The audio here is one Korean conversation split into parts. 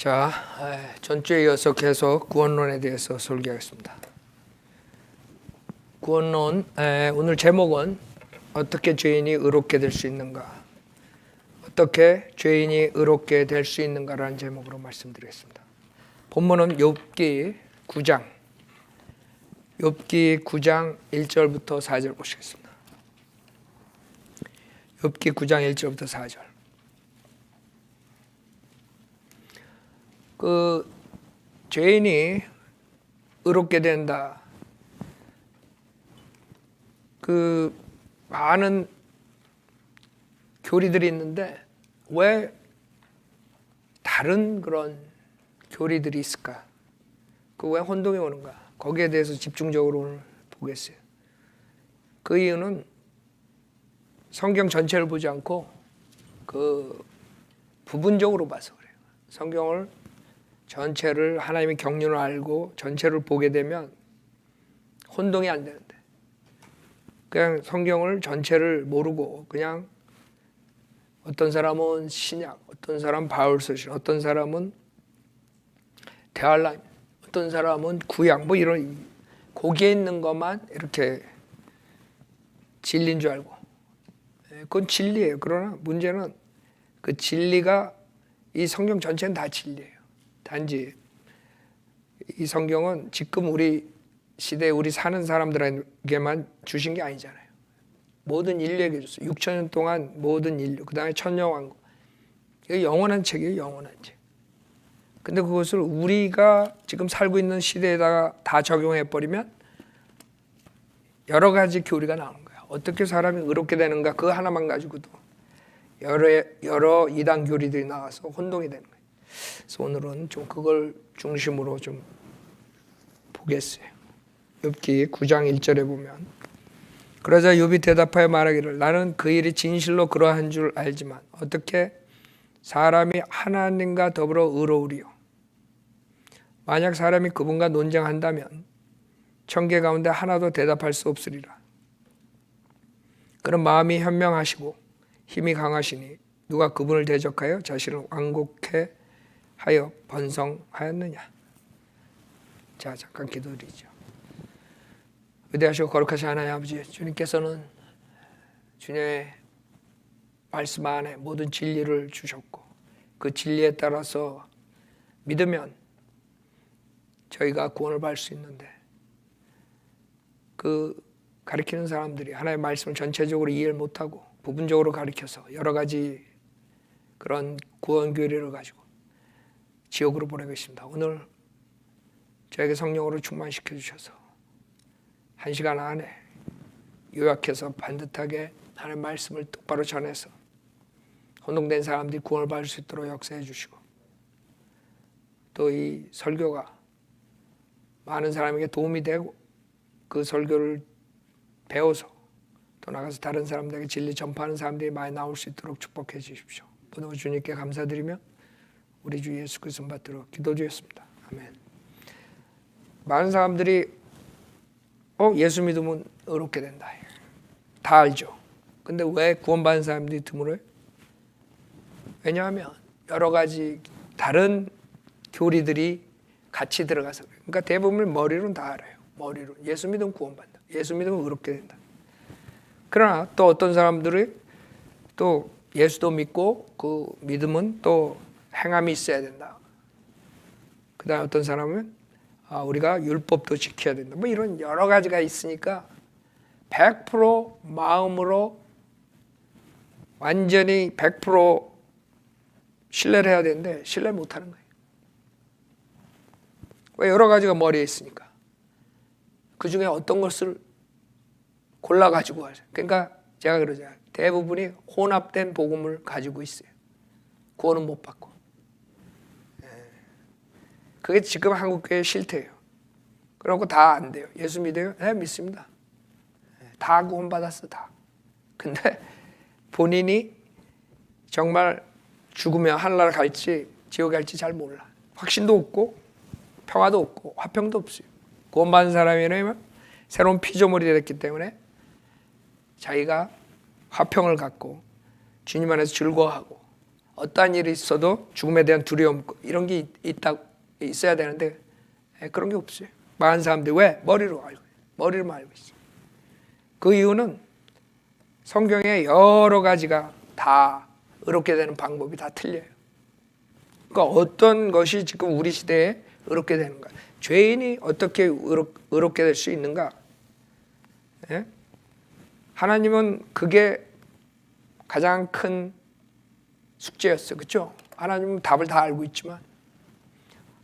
자, 전주에 이어서 계속 구원론에 대해서 설교하겠습니다. 구원론, 오늘 제목은 어떻게 죄인이 의롭게 될 수 있는가? 어떻게 죄인이 의롭게 될 수 있는가라는 제목으로 말씀드리겠습니다. 본문은 욥기 9장 1절부터 4절 보시겠습니다. 욥기 9장 1절부터 4절. 죄인이 의롭게 된다. 많은 교리들이 있는데 왜 다른 그런 교리들이 있을까? 왜 혼동이 오는가? 거기에 대해서 집중적으로 오늘 보겠어요. 그 이유는 성경 전체를 보지 않고 부분적으로 봐서 그래요. 성경을 전체를 하나님의 경륜을 알고 전체를 보게 되면 혼동이 안 되는데 그냥 성경을 전체를 모르고 그냥 어떤 사람은 신약, 어떤 사람은 바울서신, 어떤 사람은 대할라임, 어떤 사람은 구약 이런 거기에 있는 것만 이렇게 진리인 줄 알고 그건 진리예요. 그러나 문제는 그 진리가 이 성경 전체는 다 진리예요. 단지 이 성경은 지금 우리 시대에 우리 사는 사람들에게만 주신 게 아니잖아요. 모든 인류에게 줬어요. 6,000년 동안 모든 인류, 그 다음에 천년왕국. 이게 영원한 책이에요. 영원한 책. 근데 그것을 우리가 지금 살고 있는 시대에다가 다 적용해버리면 여러 가지 교리가 나오는 거야. 어떻게 사람이 의롭게 되는가 그거 하나만 가지고도 여러 이단 교리들이 나와서 혼동이 되는 거예요. 그래서 오늘은 좀 그걸 중심으로 좀 보겠어요. 욥기 9장 1절에 보면 그러자 욥이 대답하여 말하기를 나는 그 일이 진실로 그러한 줄 알지만 어떻게 사람이 하나님과 더불어 의로우리요. 만약 사람이 그분과 논쟁한다면 천개 가운데 하나도 대답할 수 없으리라. 그런 마음이 현명하시고 힘이 강하시니 누가 그분을 대적하여 자신을 완곡해 하여 번성하였느냐. 자, 잠깐 기도드리죠. 위대하시고 거룩하신 하나님 아버지, 주님께서는 주님의 말씀 안에 모든 진리를 주셨고 그 진리에 따라서 믿으면 저희가 구원을 받을 수 있는데 가르치는 사람들이 하나님의 말씀을 전체적으로 이해를 못하고 부분적으로 가르쳐서 여러 가지 그런 구원 교리를 가지고 지옥으로 보내고 있습니다. 오늘 저에게 성령으로 충만시켜 주셔서 1시간 안에 요약해서 반듯하게 하나님의 말씀을 똑바로 전해서 혼동된 사람들이 구원을 받을 수 있도록 역사해 주시고 또 이 설교가 많은 사람에게 도움이 되고 그 설교를 배워서 또 나가서 다른 사람들에게 진리 전파하는 사람들이 많이 나올 수 있도록 축복해 주십시오. 모든 주님께 감사드리며 우리 주 예수 그리스도 받들어 기도드렸습니다. 아멘. 많은 사람들이 예수 믿으면 의롭게 된다. 다 알죠. 근데 왜 구원받은 사람들이 드물어요? 왜냐하면 여러 가지 다른 교리들이 같이 들어가서 그래요. 그러니까 대부분 머리로는 다 알아요. 머리로. 예수 믿으면 구원받는다. 예수 믿으면 의롭게 된다. 그러나 또 어떤 사람들이 또 예수도 믿고 그 믿음은 또 행함이 있어야 된다. 그 다음에 어떤 사람은 우리가 율법도 지켜야 된다. 이런 여러 가지가 있으니까 100% 마음으로 완전히 100% 신뢰를 해야 되는데 신뢰 못하는 거예요. 왜? 여러 가지가 머리에 있으니까. 그 중에 어떤 것을 골라가지고 하죠. 그러니까 제가 그러잖아요. 대부분이 혼합된 복음을 가지고 있어요. 구원은 못 받고. 그게 지금 한국교회의 실태예요. 그러고 다 안 돼요. 예수 믿어요? 네, 믿습니다. 다 구원받았어, 다. 근데 본인이 정말 죽으면 하늘나라 갈지 지옥에 갈지 잘 몰라. 확신도 없고 평화도 없고 화평도 없어요. 구원받은 사람이라면 새로운 피조물이 됐기 때문에 자기가 화평을 갖고 주님 안에서 즐거워하고 어떠한 일이 있어도 죽음에 대한 두려움 이런 게 있어야 되는데 그런 게 없어요. 많은 사람들이 왜? 머리로만 알고 있어요. 그 이유는 성경에 여러 가지가 다 의롭게 되는 방법이 다 틀려요. 그러니까 어떤 것이 지금 우리 시대에 의롭게 되는가? 죄인이 어떻게 의롭게 될 수 있는가? 예? 하나님은 그게 가장 큰 숙제였어요. 그렇죠? 하나님은 답을 다 알고 있지만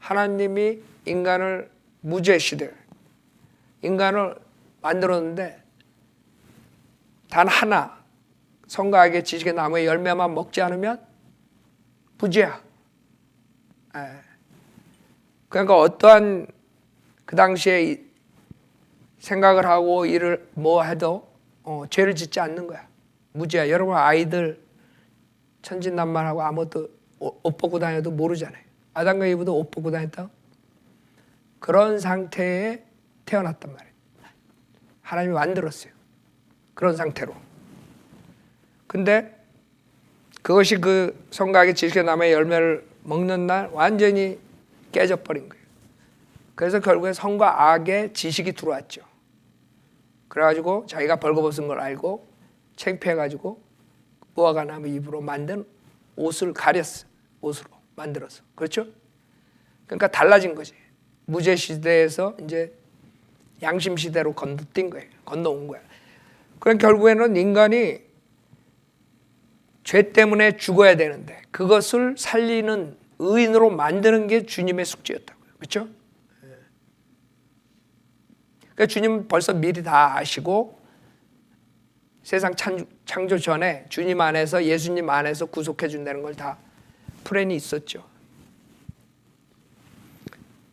하나님이 인간을 무죄 시대 인간을 만들었는데 단 하나 선과 악의 지식의 나무의 열매만 먹지 않으면 무죄야. 그러니까 어떠한 그 당시에 생각을 하고 일을 뭐 해도 죄를 짓지 않는 거야. 무죄야. 여러분 아이들 천진난만하고 아무것도 옷 벗고 다녀도 모르잖아요. 아담과 이브도 옷 벗고 다녔다. 그런 상태에 태어났단 말이에요. 하나님이 만들었어요. 그런 상태로. 근데 그것이 그 선과 악의 지식의 나무의 열매를 먹는 날 완전히 깨져버린 거예요. 그래서 결국에 선과 악의 지식이 들어왔죠. 그래가지고 자기가 벌거벗은 걸 알고 창피해가지고 무화과나무 잎으로 만든 옷을 가렸어. 옷으로 만들어서. 그렇죠? 그러니까 달라진 거지. 무죄 시대에서 이제 양심 시대로 건너뛴 거예요. 건너온 거야. 그럼 결국에는 인간이 죄 때문에 죽어야 되는데 그것을 살리는 의인으로 만드는 게 주님의 숙제였다고요. 그렇죠? 그러니까 주님은 벌써 미리 다 아시고 세상 창조 전에 주님 안에서 예수님 안에서 구속해 준다는 걸 다 플랜이 있었죠.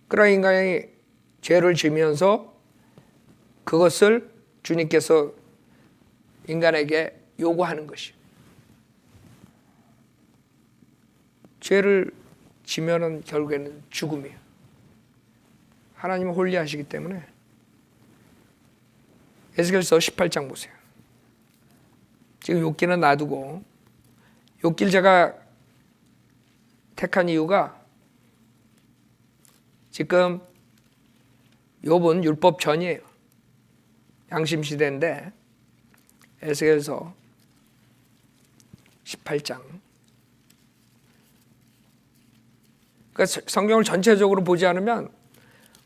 그런 인간이 죄를 지면서 그것을 주님께서 인간에게 요구하는 것이요. 죄를 지면은 결국에는 죽음이에요. 하나님은 홀리하시기 때문에 에스겔서 18장 보세요. 지금 욥기는 놔두고 욥기를 제가 택한 이유가 지금 욥은 율법 전이에요. 양심 시대인데 에스겔서 18장. 그러니까 성경을 전체적으로 보지 않으면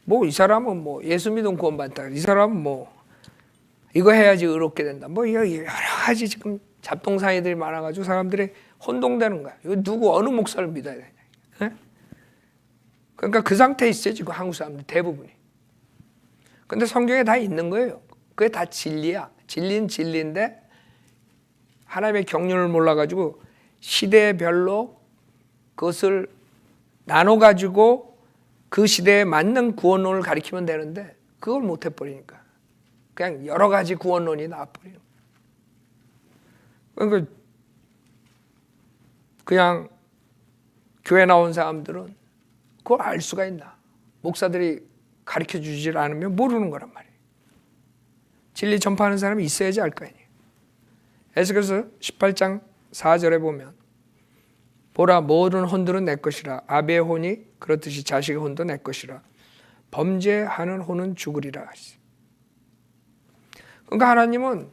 뭐 이 사람은 뭐 예수 믿으면 구원받다. 이 사람은 뭐 이거 해야지 의롭게 된다. 뭐 여러 가지 지금 잡동사니들이 많아가지고 사람들이 혼동되는 거야. 이거 누구 어느 목사를 믿어야 되냐. 네? 그러니까 그 상태에 있어요 지금 한국 사람들 대부분이. 근데 성경에 다 있는 거예요. 그게 다 진리야. 진리는 진리인데 하나님의 경륜을 몰라가지고 시대별로 그것을 나눠가지고 그 시대에 맞는 구원론을 가리키면 되는데 그걸 못 해버리니까 그냥 여러 가지 구원론이 나와버리는 거예요. 그러니까 그냥 교회 나온 사람들은 그걸 알 수가 있나. 목사들이 가르쳐 주질 않으면 모르는 거란 말이에요. 진리 전파하는 사람이 있어야지 알 거 아니에요. 에스겔서 18장 4절에 보면 보라 모든 혼들은 내 것이라 아비의 혼이 그렇듯이 자식의 혼도 내 것이라 범죄하는 혼은 죽으리라. 그러니까 하나님은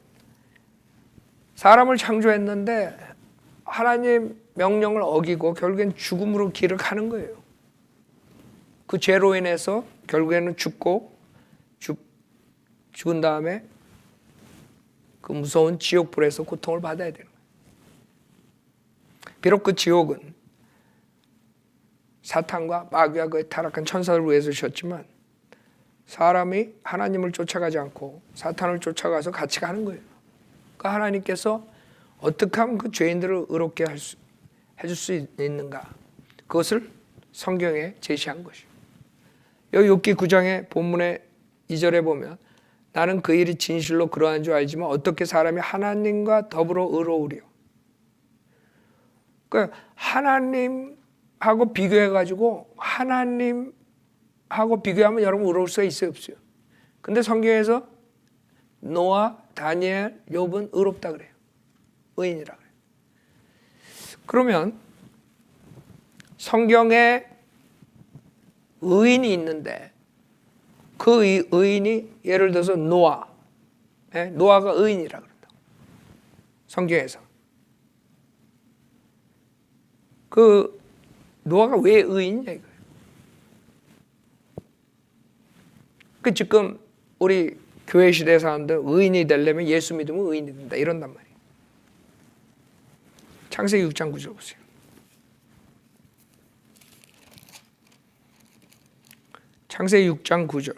사람을 창조했는데 하나님 명령을 어기고 결국엔 죽음으로 길을 가는 거예요. 그 죄로 인해서 결국에는 죽은 다음에 그 무서운 지옥불에서 고통을 받아야 되는 거예요. 비록 그 지옥은 사탄과 마귀와 그의 타락한 천사를 위해서 주셨지만 사람이 하나님을 쫓아가지 않고 사탄을 쫓아가서 같이 가는 거예요. 그러니까 하나님께서 어떻게 하면 그 죄인들을 의롭게 해줄 수 있는가? 그것을 성경에 제시한 것이에요. 여기 욥기 9장의 본문의 2절에 보면 나는 그 일이 진실로 그러한 줄 알지만 어떻게 사람이 하나님과 더불어 의로우리요. 그러니까 하나님하고 비교해가지고 하나님하고 비교하면 여러분 의로울 수가 있어요 없어요? 근데 성경에서 노아, 다니엘, 욥은 의롭다 그래요. 의인이라 그래요. 그러면 성경에 의인이 있는데 그 의인이 예를 들어서 노아, 노아가 의인이라 그런다. 성경에서. 그 노아가 왜 의인이냐 이거예요. 그 지금 우리 교회 시대 사람들 의인이 되려면 예수 믿으면 의인이 된다 이런단 말이에요. 창세기 6장 9절 보세요. 창세기 6장 9절.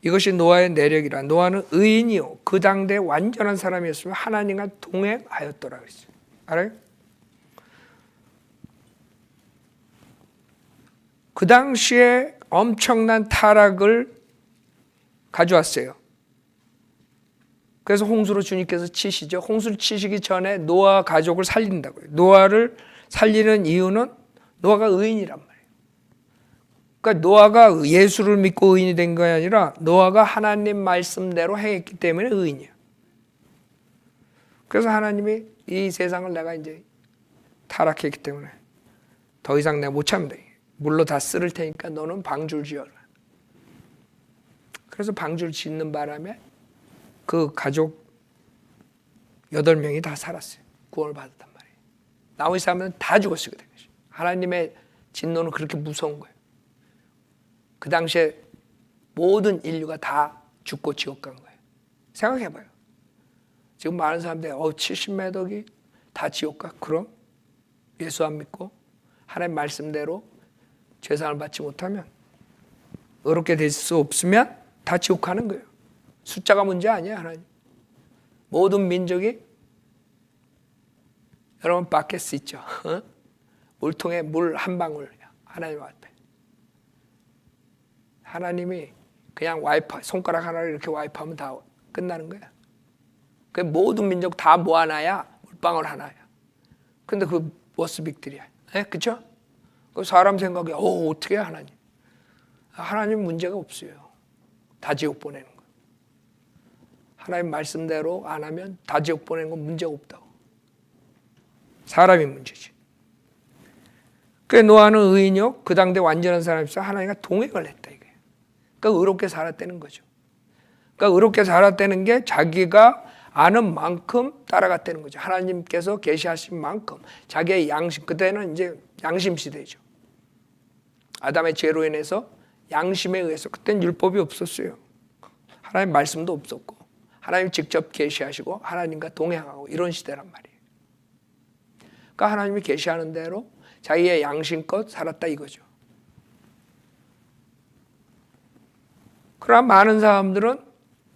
이것이 노아의 내력이라. 노아는 의인이요 그 당대 완전한 사람이었으며 하나님과 동행하였더라 그랬어요. 알아요? 그 당시에 엄청난 타락을 가져왔어요. 그래서 홍수로 주님께서 치시죠. 홍수를 치시기 전에 노아 가족을 살린다고요. 노아를 살리는 이유는 노아가 의인이란 말이에요. 그러니까 노아가 예수를 믿고 의인이 된 게 아니라 노아가 하나님 말씀대로 행했기 때문에 의인이에요. 그래서 하나님이 이 세상을 내가 이제 타락했기 때문에 더 이상 내가 못 참는다. 물로 다 쓸을 테니까 너는 방주를 지어라. 그래서 방주를 짓는 바람에 그 가족 8명이 다 살았어요. 구원을 받았단 말이에요. 나머지 사람은 다 죽었어요. 하나님의 진노는 그렇게 무서운 거예요. 그 당시에 모든 인류가 다 죽고 지옥 간 거예요. 생각해봐요. 지금 많은 사람들이 70몇 억이 다 지옥 가? 그럼 예수 안 믿고 하나님 말씀대로 죄상을 받지 못하면 의롭게 될 수 없으면 다 지옥 가는 거예요. 숫자가 문제 아니에요. 하나님. 모든 민족이 여러분 바켓스 있죠. 물통에 물 한 방울 하나님 앞에. 하나님이 그냥 와이프 손가락 하나를 이렇게 와이프하면 다 끝나는 거야. 그 모든 민족 다 모아놔야 물방울 하나야. 근데 그 워스 빅들이야. 그렇죠? 그 사람 생각에 어떻게 해 하나님? 하나님 문제가 없어요. 다 지옥 보내는 거. 하나님 말씀대로 안 하면 다 지옥 보내는 건 문제가 없다고. 사람이 문제지. 그 노아는 의인이요 그 당대 완전한 사람이서 하나님과 동행을 했다 이게. 그러니까 의롭게 살았다는 거죠. 그러니까 의롭게 살았다는 게 자기가 아는 만큼 따라갔다는 거죠. 하나님께서 계시하신 만큼 자기의 양심, 그때는 이제 양심 시대죠. 아담의 죄로 인해서 양심에 의해서 그때는 율법이 없었어요. 하나님 말씀도 없었고 하나님 직접 계시하시고 하나님과 동행하고 이런 시대란 말이에요. 그러니까 하나님이 계시하는 대로 자기의 양심껏 살았다 이거죠. 그러나 많은 사람들은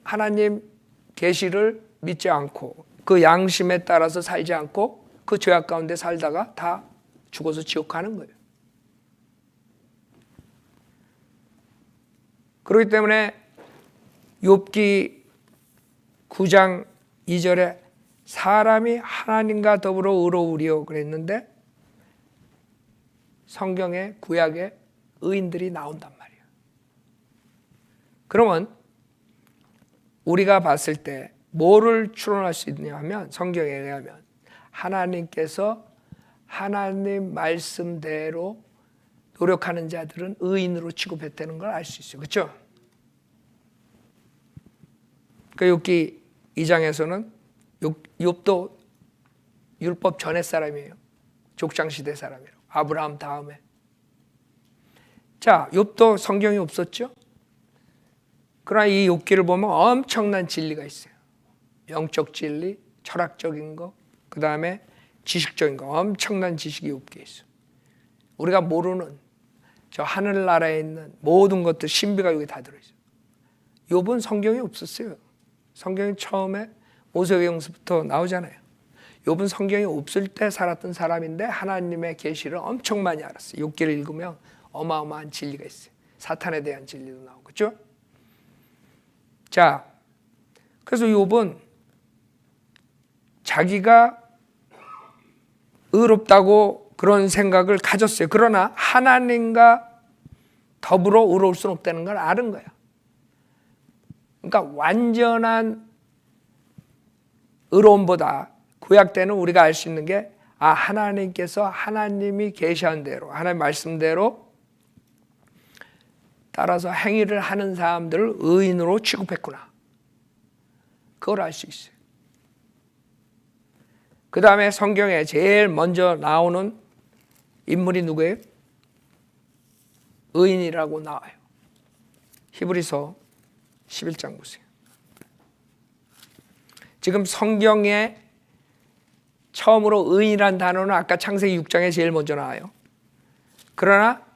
하나님 계시를 믿지 않고 그 양심에 따라서 살지 않고 그 죄악 가운데 살다가 다 죽어서 지옥 가는 거예요. 그렇기 때문에 욥기 9장 2절에 사람이 하나님과 더불어 의로우리요 그랬는데 성경의 구약에 의인들이 나온단 말이에요. 그러면 우리가 봤을 때 뭐를 추론할 수 있냐 하면 성경에 의하면 하나님께서 하나님 말씀대로 노력하는 자들은 의인으로 취급했다는 걸 알 수 있어요. 그렇죠? 그 욥기 2장에서는 욥도 율법 전의 사람이에요. 족장 시대 사람이에요. 아브라함 다음에. 자, 욥도 성경이 없었죠? 그러나 이 욥기를 보면 엄청난 진리가 있어요. 영적 진리, 철학적인 거, 그 다음에 지식적인 거, 엄청난 지식이 욥기에 있어요. 우리가 모르는 저 하늘나라에 있는 모든 것들 신비가 여기 다 들어있어요. 욥은 성경이 없었어요. 성경이 처음에 모세경서부터 나오잖아요. 욥은 성경이 없을 때 살았던 사람인데 하나님의 계시를 엄청 많이 알았어요. 욥기를 읽으면 어마어마한 진리가 있어요. 사탄에 대한 진리도 나오고, 그렇죠? 자, 그래서 욥은 자기가 의롭다고 그런 생각을 가졌어요. 그러나 하나님과 더불어 의로울 수는 없다는 걸 아는 거야. 그러니까 완전한 의로움보다 구약 때는 우리가 알 수 있는 게 하나님께서 하나님이 계시한 대로 하나님 말씀대로 따라서 행위를 하는 사람들을 의인으로 취급했구나. 그걸 알 수 있어요. 그 다음에 성경에 제일 먼저 나오는 인물이 누구예요? 의인이라고 나와요. 히브리서 11장 보세요. 지금 성경에 처음으로 의인이라는 단어는 아까 창세기 6장에 제일 먼저 나와요. 그러나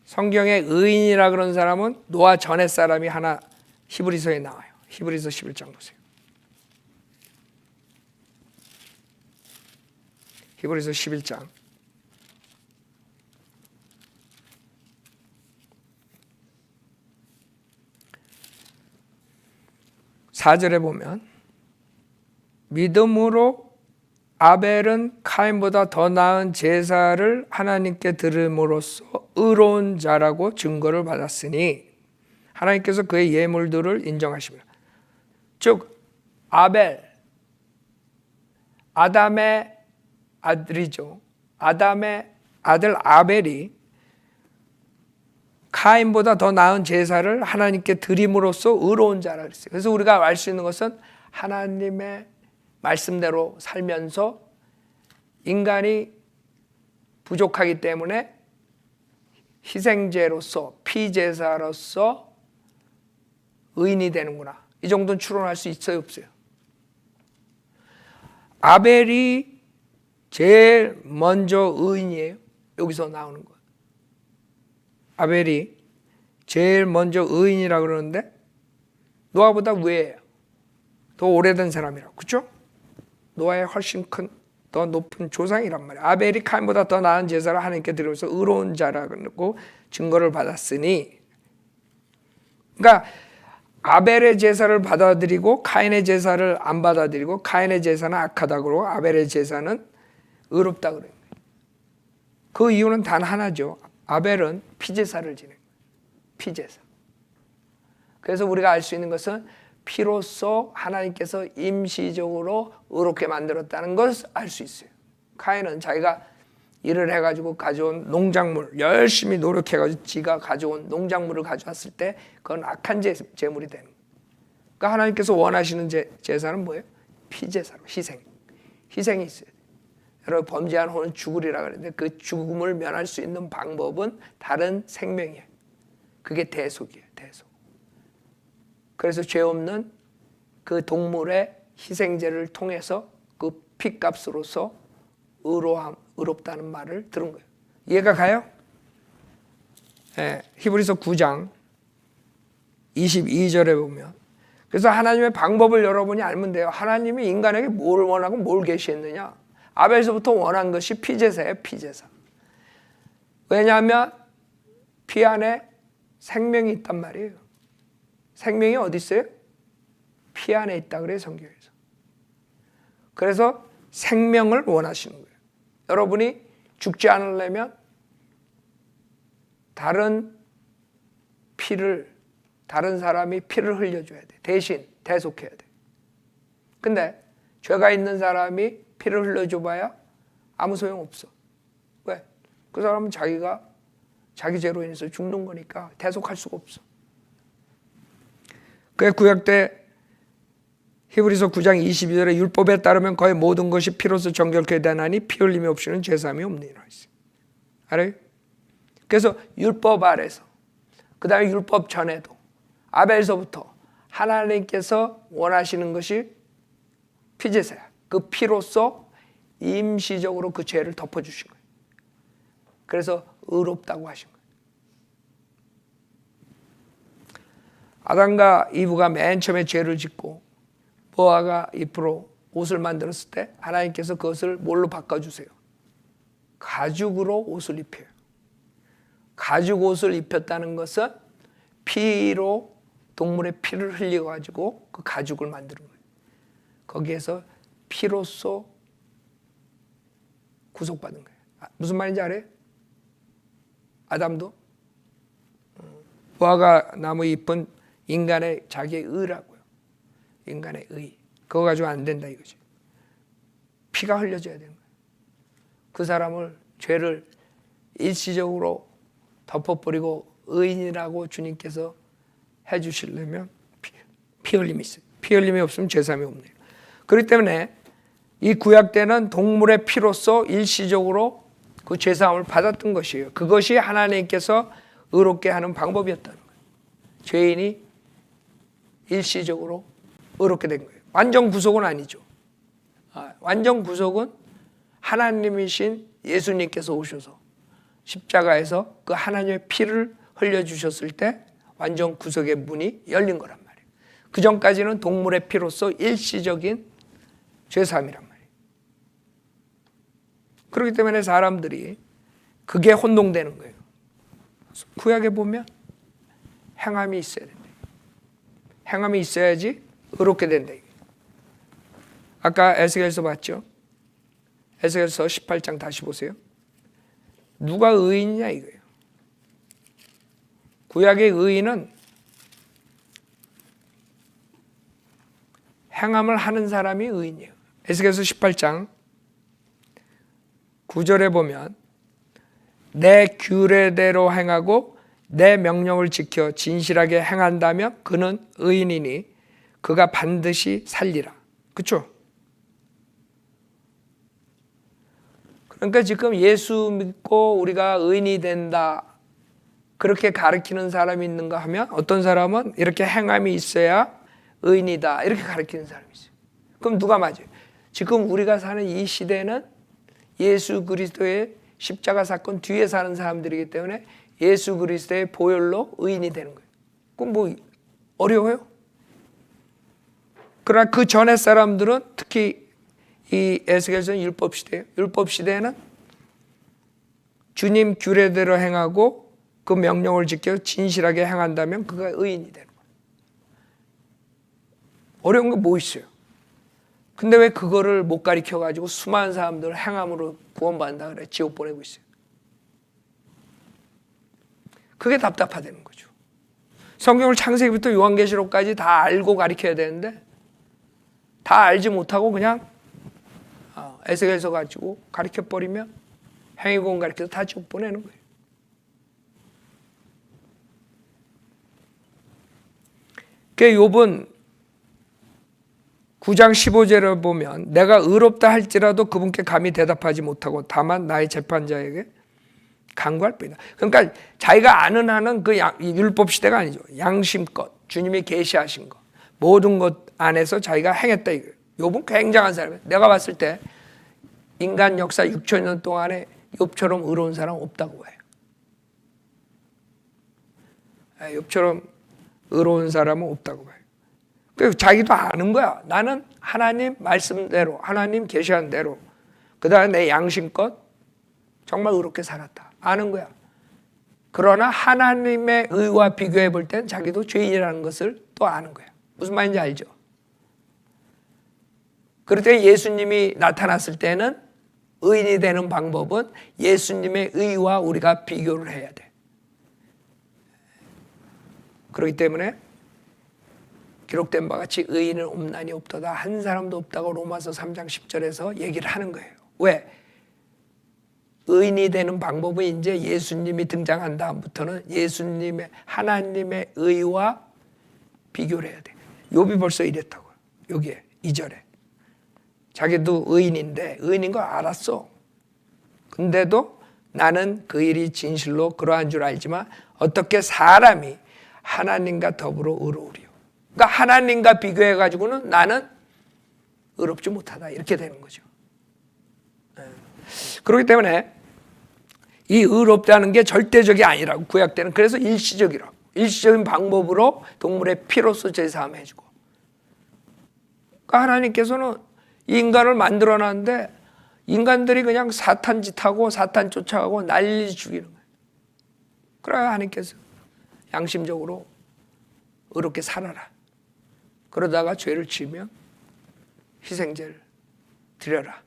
성경에 의인이라 그런 사람은 노아 전에 사람이 하나 히브리서에 나와요. 히브리서 11장 보세요. 히브리서 11장 4절에 보면 믿음으로 아벨은 카인보다 더 나은 제사를 하나님께 드림으로써 의로운 자라고 증거를 받았으니 하나님께서 그의 예물들을 인정하십니다. 즉 아벨, 아담의 아들이죠. 아담의 아들 아벨이 카인보다 더 나은 제사를 하나님께 드림으로써 의로운 자라 그랬어요. 그래서 우리가 알 수 있는 것은 하나님의 말씀대로 살면서 인간이 부족하기 때문에 희생제로서 피제사로서 의인이 되는구나. 이 정도는 추론할 수 있어요, 없어요? 아벨이 제일 먼저 의인이에요. 여기서 나오는 거. 아벨이 제일 먼저 의인이라 그러는데 노아보다 위에요. 더 오래된 사람이라고. 그렇죠? 노아의 훨씬 큰, 더 높은 조상이란 말이에요. 아벨이 카인보다 더 나은 제사를 하나님께 드리면서 의로운 자라고 증거를 받았으니, 그러니까 아벨의 제사를 받아들이고 카인의 제사를 안 받아들이고 카인의 제사는 악하다고 그러고 아벨의 제사는 의롭다 그래요. 그 이유는 단 하나죠. 아벨은 피제사를 지내는 거예요. 피제사. 그래서 우리가 알 수 있는 것은 피로써 하나님께서 임시적으로 의롭게 만들었다는 것을 알 수 있어요. 카인은 자기가 일을 해가지고 가져온 농작물, 열심히 노력해가지고 지가 가져온 농작물을 가져왔을 때 그건 악한 제물이 되는 거예요. 그러니까 하나님께서 원하시는 제사는 뭐예요? 피제사로, 희생이 있어요. 여러분 범죄한 혼은 죽으리라 그랬는데 그 죽음을 면할 수 있는 방법은 다른 생명이에요. 그게 대속이에요. 대속. 그래서 죄 없는 그 동물의 희생제를 통해서 그 피값으로서 의롭다는 말을 들은 거예요. 이해가 가요? 네, 히브리서 9장 22절에 보면, 그래서 하나님의 방법을 여러분이 알면 돼요. 하나님이 인간에게 뭘 원하고 뭘 계시했느냐. 아벨서부터 원한 것이 피제사예요. 피제사. 왜냐하면 피 안에 생명이 있단 말이에요. 생명이 어디 있어요? 피 안에 있다 그래요, 성경에서. 그래서 생명을 원하시는 거예요. 여러분이 죽지 않으려면 다른 사람이 피를 흘려줘야 돼. 대신 대속해야 돼. 근데 죄가 있는 사람이 피를 흘려줘봐야 아무 소용없어. 왜? 그 사람은 자기 죄로 인해서 죽는 거니까 대속할 수가 없어. 그 구약 때 히브리서 9장 22절에 율법에 따르면 거의 모든 것이 피로서 정결케 되나니 피 흘림이 없이는 제사함이 없느니라 했어요. 알아요? 그래서 율법 아래서, 그 다음에 율법 전에도 아벨서부터 하나님께서 원하시는 것이 피제사야. 그 피로써 임시적으로 그 죄를 덮어주신 거예요. 그래서 의롭다고 하신 거예요. 아담과 이브가 맨 처음에 죄를 짓고 보아가 잎으로 옷을 만들었을 때 하나님께서 그것을 뭘로 바꿔주세요? 가죽으로 옷을 입혀요. 가죽 옷을 입혔다는 것은 피로, 동물의 피를 흘려가지고 그 가죽을 만드는 거예요. 거기에서 피로써 구속받은 거예요. 무슨 말인지 알아요? 아담도 보아가 나무 잎은 인간의 자기의 의라고요. 인간의 의. 그거 가지고 안 된다 이거지. 피가 흘려져야 되는 거예요. 그 사람을 죄를 일시적으로 덮어버리고 의인이라고 주님께서 해주시려면 피 흘림이 있어요. 피 흘림이 없으면 죄사함이 없네요. 그렇기 때문에 이 구약 때는 동물의 피로써 일시적으로 그 죄사함을 받았던 것이에요. 그것이 하나님께서 의롭게 하는 방법이었다는 거예요. 죄인이 일시적으로 의롭게 된 거예요. 완전 구속은 아니죠. 완전 구속은 하나님이신 예수님께서 오셔서 십자가에서 그 하나님의 피를 흘려주셨을 때 완전 구속의 문이 열린 거란 말이에요. 그 전까지는 동물의 피로서 일시적인 죄사함이란 말이에요. 그렇기 때문에 사람들이 그게 혼동되는 거예요. 구약에 보면 행함이 있어야 된다. 행함이 있어야지 의롭게 된다. 아까 에스겔서 봤죠? 에스겔서 18장 다시 보세요. 누가 의인이냐 이거예요. 구약의 의인은 행함을 하는 사람이 의인이에요. 에스겔서 18장 9절에 보면 내 규례대로 행하고 내 명령을 지켜 진실하게 행한다면 그는 의인이니 그가 반드시 살리라. 그렇죠? 그러니까 지금 예수 믿고 우리가 의인이 된다 그렇게 가르치는 사람이 있는가 하면 어떤 사람은 이렇게 행함이 있어야 의인이다 이렇게 가르치는 사람이 있어요. 그럼 누가 맞아요? 지금 우리가 사는 이 시대는 예수 그리스도의 십자가 사건 뒤에 사는 사람들이기 때문에 예수 그리스도의 보혈로 의인이 되는 거예요. 그럼 뭐 어려워요? 그러나 그 전에 사람들은 특히 이 에스겔서는 율법 시대예요. 율법 시대에는 주님 규례대로 행하고 그 명령을 지켜 진실하게 행한다면 그가 의인이 되는 거예요. 어려운 거 뭐 있어요? 근데 왜 그거를 못 가르쳐 가지고 수많은 사람들 행함으로 구원받는다 그래 지옥 보내고 있어요. 그게 답답하다는 거죠. 성경을 창세기부터 요한계시록까지 다 알고 가르쳐야 되는데 다 알지 못하고 그냥 에스겔서 가지고 가르쳐버리면 행위고문 가르쳐서 다 지옥 보내는 거예요. 그 욥은 9장 15절을 보면 내가 의롭다 할지라도 그분께 감히 대답하지 못하고 다만 나의 재판자에게 간구할 뿐이다. 그러니까 자기가 아는 한은 그 율법 시대가 아니죠. 양심껏 주님이 계시하신 것 모든 것 안에서 자기가 행했다 이거예요. 욥은 굉장한 사람이에요. 내가 봤을 때 인간 역사 6,000년 동안에 욥처럼 의로운 사람 없다고 해요. 욥처럼 의로운 사람은 없다고 봐요. 그래서 자기도 아는 거야. 나는 하나님 말씀대로 하나님 계시한 대로 그 다음에 내 양심껏 정말 의롭게 살았다. 아는 거야. 그러나 하나님의 의와 비교해 볼 땐 자기도 죄인이라는 것을 또 아는 거야. 무슨 말인지 알죠? 그럴 때 예수님이 나타났을 때는 의인이 되는 방법은 예수님의 의와 우리가 비교를 해야 돼. 그렇기 때문에 기록된 바와 같이 의인은 없나니 없도다. 한 사람도 없다고 로마서 3장 10절에서 얘기를 하는 거예요. 왜? 의인이 되는 방법은 이제 예수님이 등장한 다음부터는 예수님의 하나님의 의와 비교를 해야 돼. 욥이 벌써 이랬다고요. 여기에 2절에. 자기도 의인인데 의인인 거 알았어. 근데도 나는 그 일이 진실로 그러한 줄 알지만 어떻게 사람이 하나님과 더불어 의로우리요. 그러니까 하나님과 비교해가지고는 나는 의롭지 못하다 이렇게 되는 거죠. 그렇기 때문에 이 의롭다는 게 절대적이 아니라고 구약 때는 그래서 일시적이라고 일시적인 방법으로 동물의 피로써 제사함 해주고 그러니까 하나님께서는 이 인간을 만들어놨는데 인간들이 그냥 사탄 짓하고 사탄 쫓아가고 난리 죽이는 거예요. 그래야 하나님께서 양심적으로 의롭게 살아라. 그러다가 죄를 지으면 희생제를 드려라.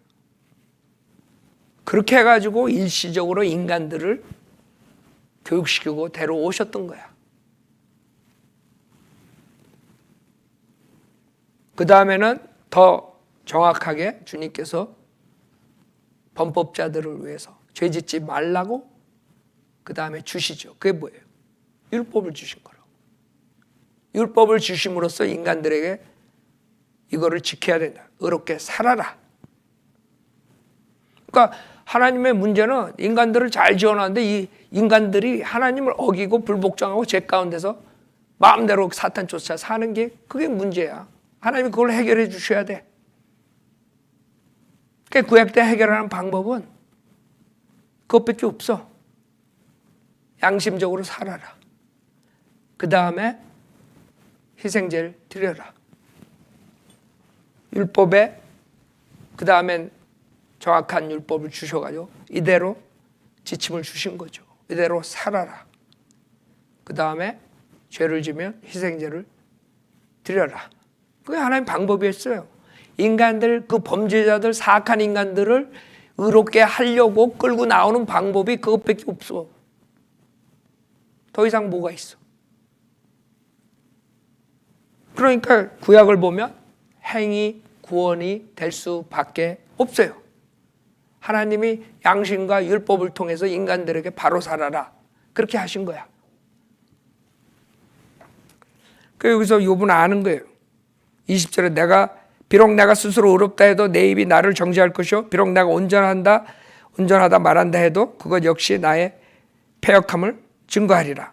그렇게 해가지고 일시적으로 인간들을 교육시키고 데려오셨던 거야. 그 다음에는 더 정확하게 주님께서 범법자들을 위해서 죄 짓지 말라고 그 다음에 주시죠. 그게 뭐예요? 율법을 주신 거라고. 율법을 주심으로써 인간들에게 이거를 지켜야 된다. 의롭게 살아라. 그러니까 하나님의 문제는 인간들을 잘 지어놨는데 이 인간들이 하나님을 어기고 불복종하고 죄 가운데서 마음대로 사탄 쫓아 사는 게 그게 문제야. 하나님이 그걸 해결해 주셔야 돼. 그러니까 구약 때 해결하는 방법은 그것밖에 없어. 양심적으로 살아라. 그 다음에 희생제를 드려라. 율법에 그 다음엔 정확한 율법을 주셔가지고 이대로 지침을 주신 거죠. 이대로 살아라. 그 다음에 죄를 지면 희생제를 드려라. 그게 하나님 방법이었어요. 인간들, 그 범죄자들, 사악한 인간들을 의롭게 하려고 끌고 나오는 방법이 그것밖에 없어. 더 이상 뭐가 있어? 그러니까 구약을 보면 행위, 구원이 될 수밖에 없어요. 하나님이 양심과 율법을 통해서 인간들에게 바로 살아라. 그렇게 하신 거야. 그래서 여기서 욥은 아는 거예요. 20절에 비록 내가 스스로 의롭다 해도 내 입이 나를 정죄할 것이요 비록 내가 온전하다 말한다 해도 그것 역시 나의 패역함을 증거하리라.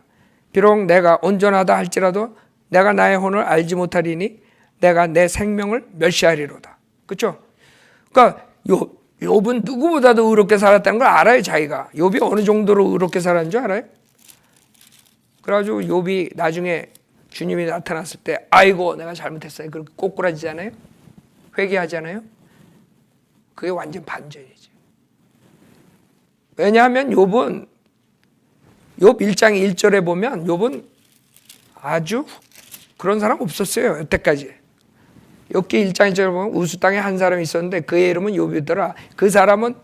비록 내가 온전하다 할지라도 내가 나의 혼을 알지 못하리니 내가 내 생명을 멸시하리로다. 그렇죠? 그러니까 욥은 누구보다도 의롭게 살았다는 걸 알아요. 자기가. 욥이 어느 정도로 의롭게 살았는 줄 알아요? 그래가지고 욥이 나중에 주님이 나타났을 때 아이고 내가 잘못했어요. 그렇게 꼬꾸라지잖아요. 회개하잖아요. 그게 완전 반전이지. 왜냐하면 욥 1장 1절에 보면 욥은 아주 그런 사람 없었어요. 여태까지. 욥기 1장 1절에 보면 우수 땅에 한 사람이 있었는데 그의 이름은 욥이더라. 그 사람은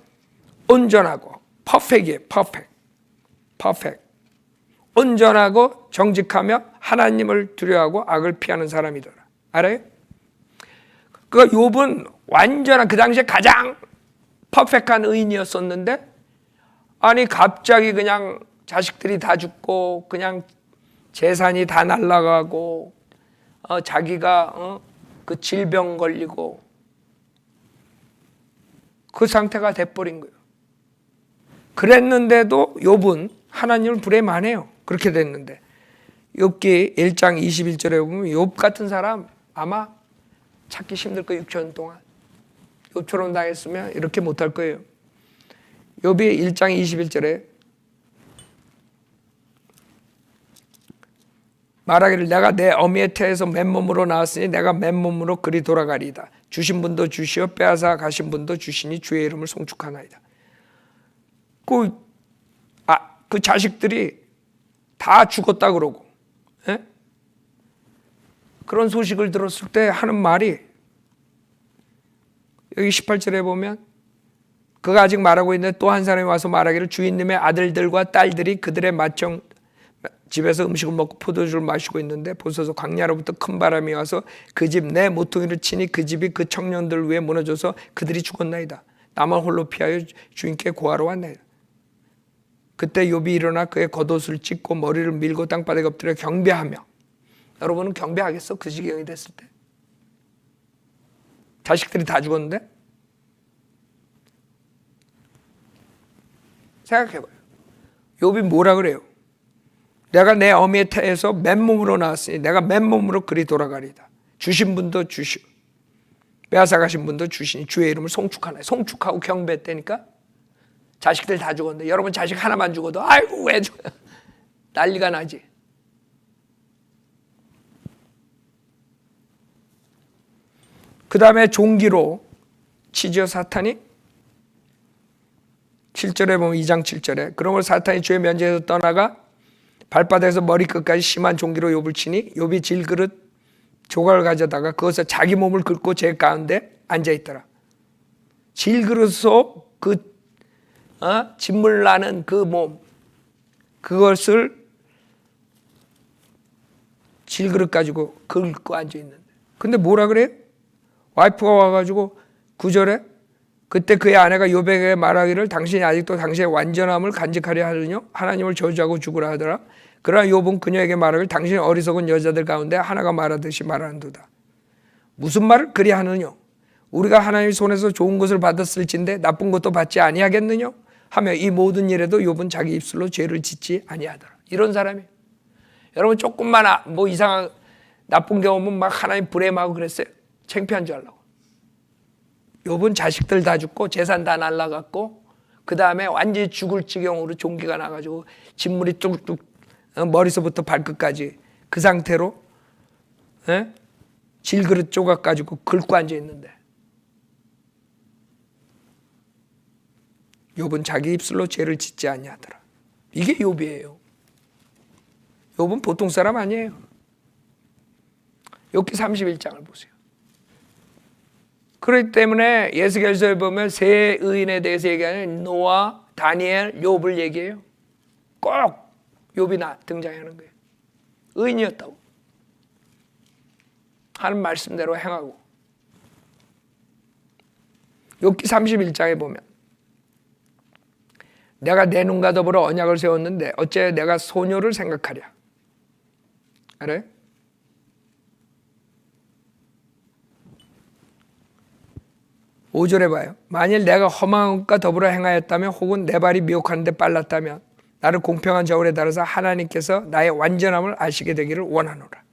온전하고 퍼펙이에요. 퍼펙. 온전하고 정직하며 하나님을 두려워하고 악을 피하는 사람이더라. 알아요? 그 욥은 완전한 그 당시에 가장 퍼펙한 의인이었었는데 아니 갑자기 그냥 자식들이 다 죽고 그냥 재산이 다 날아가고 자기가 그 질병 걸리고 그 상태가 돼버린 거예요. 그랬는데도 욥은 하나님을 불행만해요. 그렇게 됐는데 욥기 1장 21절에 보면 욥 같은 사람 아마 찾기 힘들 거예요. 6천 동안. 욥처럼 당했으면 이렇게 못할 거예요. 욥이 1장 21절에 말하기를 내가 내 어미의 태에서 맨몸으로 나왔으니 내가 맨몸으로 그리 돌아가리이다. 주신 분도 주시어 빼앗아 가신 분도 주시니 주의 이름을 송축하나이다. 그 자식들이 다 죽었다 그러고 그런 소식을 들었을 때 하는 말이 여기 18절에 보면 그가 아직 말하고 있는데 또 한 사람이 와서 말하기를 주인님의 아들들과 딸들이 그들의 맏형 집에서 음식을 먹고 포도주를 마시고 있는데 보소서 광야로부터 큰 바람이 와서 그 집 내 모퉁이를 치니 그 집이 그 청년들 위에 무너져서 그들이 죽었나이다. 나만 홀로 피하여 주인께 고하러 왔나이다. 그때 욥이 일어나 그의 겉옷을 찢고 머리를 밀고 땅바닥에 엎드려 경배하며. 여러분은 경배하겠어? 그 지경이 됐을 때? 자식들이 다 죽었는데? 생각해봐요. 욥이 뭐라 그래요? 내가 내 어미의 태에서 맨몸으로 나왔으니 내가 맨몸으로 그리 돌아가리다. 주신 분도 주시고 빼앗아 가신 분도 주시니 주의 이름을 송축하나요. 송축하고 경배했다니까. 자식들 다 죽었는데 여러분 자식 하나만 죽어도 아이고 왜 죽어 난리가 나지. 그 다음에 종기로 치지어 사탄이 7절에 보면 2장 7절에 그러므로 사탄이 주의 면제에서 떠나가 발바닥에서 머리끝까지 심한 종기로 욥을 치니 욥이 질그릇 조각을 가져다가 그것에 자기 몸을 긁고 제 가운데 앉아있더라. 질그릇으로 진물 나는 그 몸 그것을 질그릇 가지고 긁고 앉아있는데 근데 뭐라 그래요? 와이프가 와가지고 9절에 그때 그의 아내가 욥에게 말하기를 당신이 아직도 당신의 완전함을 간직하려 하느냐 하나님을 저주하고 죽으라 하더라. 그러나 욥은 그녀에게 말하기를 당신이 어리석은 여자들 가운데 하나가 말하듯이 말하는도다. 무슨 말을 그리 하느냐? 우리가 하나님 손에서 좋은 것을 받았을진데 나쁜 것도 받지 아니하겠느냐? 하며 이 모든 일에도 욥은 자기 입술로 죄를 짓지 아니하더라. 이런 사람이. 여러분 조금만 뭐 이상한 나쁜 경험은 막 하나님 불행하고 그랬어요. 창피한 줄 알라고. 욥은 자식들 다 죽고 재산 다 날라갔고 그 다음에 완전히 죽을 지경으로 종기가 나가지고 진물이 뚝뚝 머리서부터 발끝까지 그 상태로 질그릇 조각 가지고 긁고 앉아 있는데 욥은 자기 입술로 죄를 짓지 아니하더라. 이게 욥이에요. 욥은 보통 사람 아니에요. 욥기 31장을 보세요. 그렇기 때문에 예수결서에 보면 세 의인에 대해서 얘기하는 노아, 다니엘, 욥을 얘기해요. 꼭 욥이 등장하는 거예요. 의인이었다고. 하는 말씀대로 행하고. 욥기 31장에 보면 내가 내 눈과 더불어 언약을 세웠는데 어째 내가 소녀를 생각하랴. 알아요? 5절에 봐요. 만일 내가 험한 것과 더불어 행하였다면 혹은 내 발이 미혹하는 데 빨랐다면 나를 공평한 저울에 달아서 하나님께서 나의 완전함을 아시게 되기를 원하노라.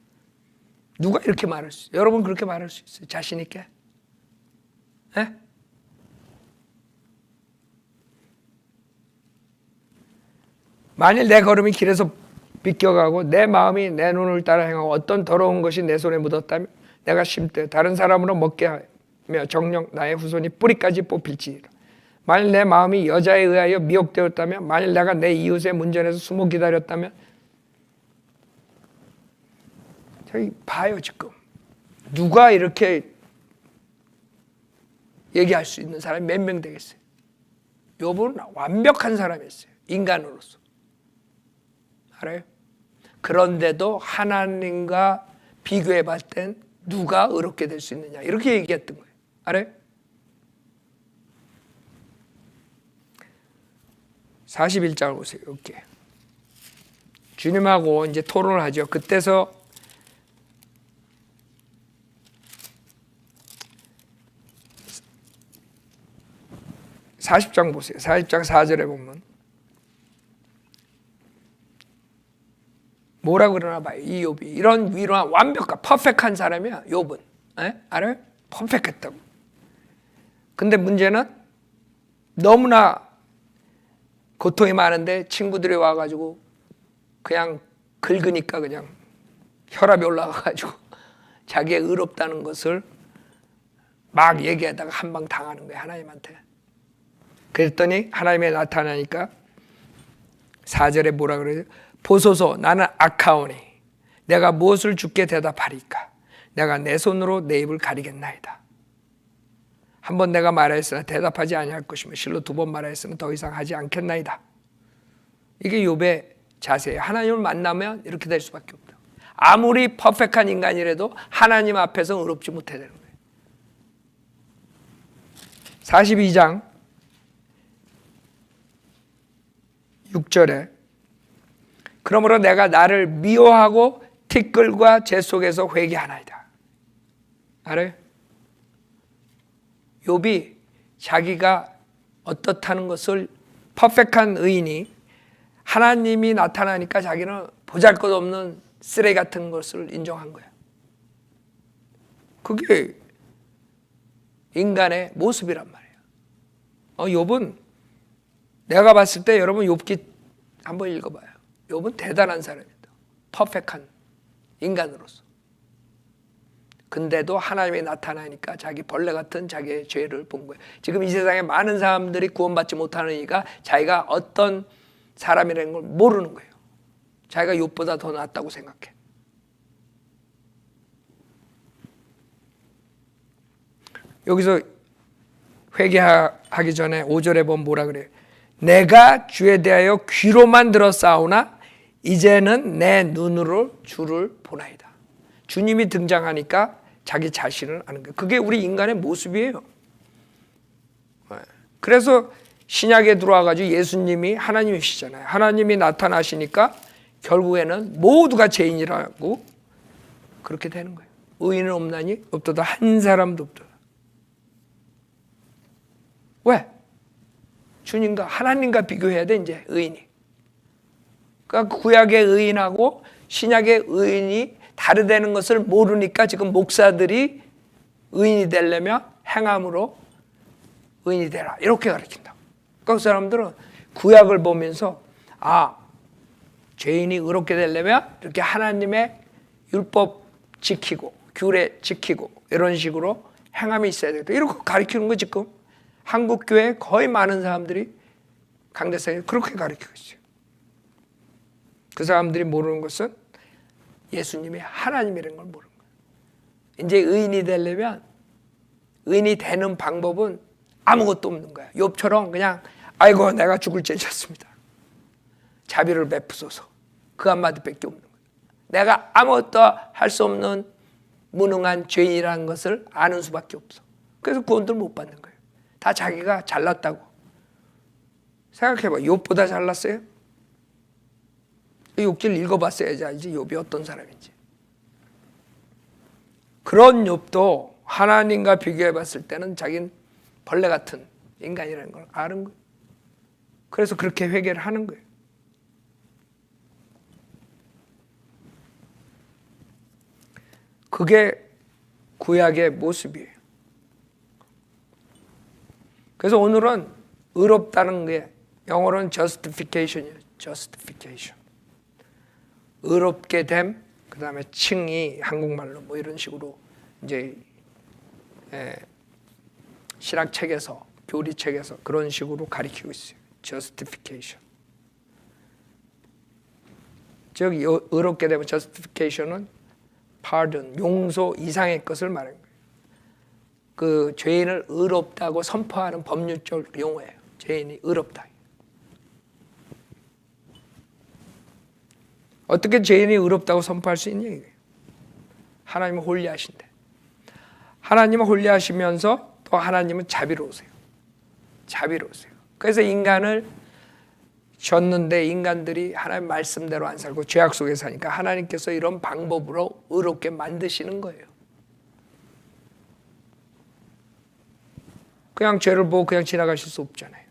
누가 이렇게 말할 수 있어요? 여러분 그렇게 말할 수 있어요? 자신 있게? 네? 만일 내 걸음이 길에서 비껴가고 내 마음이 내 눈을 따라 행하고 어떤 더러운 것이 내 손에 묻었다면 내가 쉼때 다른 사람으로 먹게 하며 정녕 나의 후손이 뿌리까지 뽑힐지니라. 만일 내 마음이 여자에 의하여 미혹되었다면 만일 내가 내 이웃의 문전에서 숨어 기다렸다면 저기 봐요. 지금 누가 이렇게 얘기할 수 있는 사람이 몇 명 되겠어요? 욥은 완벽한 사람이었어요. 인간으로서. 알아요? 그런데도 하나님과 비교해 봤을 땐 누가 의롭게 될 수 있느냐 이렇게 얘기했던 거예요. 알아요? 41장을 보세요. 이렇게 주님하고 이제 토론을 하죠. 그때서 40장 보세요. 40장 4절에 보면 뭐라 그러나 봐요. 이 욥이 이런 위로한 완벽한 퍼펙트한 사람이야. 욥은. 알아요? 퍼펙트했다고. 근데 문제는 너무나 고통이 많은데 친구들이 와가지고 그냥 긁으니까 그냥 혈압이 올라가가지고 자기의 의롭다는 것을 막 얘기하다가 한 방 당하는 거예요. 하나님한테. 그랬더니 하나님이 나타나니까 4절에 뭐라 그래요? 보소서 나는 악하오니 내가 무엇을 주께 대답하리까? 내가 내 손으로 내 입을 가리겠나이다. 한 번 내가 말하였으나 대답하지 아니할 것이며 실로 두 번 말하였으나 더 이상 하지 않겠나이다. 이게 욥의 자세예요. 하나님을 만나면 이렇게 될 수밖에 없다. 아무리 퍼펙트한 인간이라도 하나님 앞에서 의롭지 못해야 되는 거예요. 42장 6절에 그러므로 내가 나를 미워하고 티끌과 재 속에서 회개하나이다. 알아요? 욥이 자기가 어떻다는 것을 퍼펙트한 의인이 하나님이 나타나니까 자기는 보잘것없는 쓰레기 같은 것을 인정한 거야. 그게 인간의 모습이란 말이에요. 욥은 내가 봤을 때 여러분 욥기 한번 읽어봐요. 욥은 대단한 사람이다. 퍼펙트한 인간으로서. 근데도 하나님이 나타나니까 자기 벌레 같은 자기의 죄를 본 거예요. 지금 이 세상에 많은 사람들이 구원받지 못하는 이유가 자기가 어떤 사람이라는 걸 모르는 거예요. 자기가 욥보다 더 낫다고 생각해. 여기서 회개하기 전에 5절에 보면 뭐라 그래요? 내가 주에 대하여 귀로만 들었사오나 이제는 내 눈으로 주를 보나이다. 주님이 등장하니까 자기 자신을 아는 거예요. 그게 우리 인간의 모습이에요. 그래서 신약에 들어와가지고 예수님이 하나님이시잖아요. 하나님이 나타나시니까 결국에는 모두가 죄인이라고 그렇게 되는 거예요. 의인은 없나니 없도다 한 사람도 없도다. 왜? 주님과 하나님과 비교해야 돼 이제 의인이. 그러니까 구약의 의인하고 신약의 의인이 다르다는 것을 모르니까 지금 목사들이 의인이 되려면 행함으로 의인이 되라 이렇게 가르친다. 그 사람들은 구약을 보면서 죄인이 의롭게 되려면 이렇게 하나님의 율법 지키고 규례 지키고 이런 식으로 행함이 있어야 되겠다. 이렇게 가르치는 거 지금 한국 교회 거의 많은 사람들이 강대상에 그렇게 가르치고 있어요. 그 사람들이 모르는 것은 예수님이 하나님이라는 걸 모르는 거예요. 이제 의인이 되려면 의인이 되는 방법은 아무것도 없는 거야. 욥처럼 그냥 아이고 내가 죽을 죄 졌습니다. 자비를 베푸소서. 그 한마디밖에 없는 거야. 내가 아무것도 할 수 없는 무능한 죄인이라는 것을 아는 수밖에 없어. 그래서 구원들 못 받는 거예요. 다 자기가 잘났다고. 생각해봐. 욥보다 잘났어요? 욥기를 읽어봤어야지 알지 욥이 어떤 사람인지. 그런 욥도 하나님과 비교해봤을 때는 자기는 벌레 같은 인간이라는 걸 아는 거예요. 그래서 그렇게 회개를 하는 거예요. 그게 구약의 모습이에요. 그래서 오늘은 의롭다는 게 영어로는 justification이에요. justification. 의롭게 됨, 그 다음에 칭의 한국말로 뭐 이런 식으로 이제 신학책에서 교리책에서 그런 식으로 가리키고 있어요. justification. 즉 의롭게 되면 justification은 pardon, 용서 이상의 것을 말하는 거예요. 그 죄인을 의롭다고 선포하는 법률적 용어예요. 죄인이 의롭다. 어떻게 죄인이 의롭다고 선포할 수 있냐 이거예요. 하나님은 홀리하신데. 하나님은 홀리하시면서 또 하나님은 자비로우세요. 자비로우세요. 그래서 인간을 졌는데 인간들이 하나님 말씀대로 안 살고 죄악 속에 사니까 하나님께서 이런 방법으로 의롭게 만드시는 거예요. 그냥 죄를 보고 그냥 지나가실 수 없잖아요.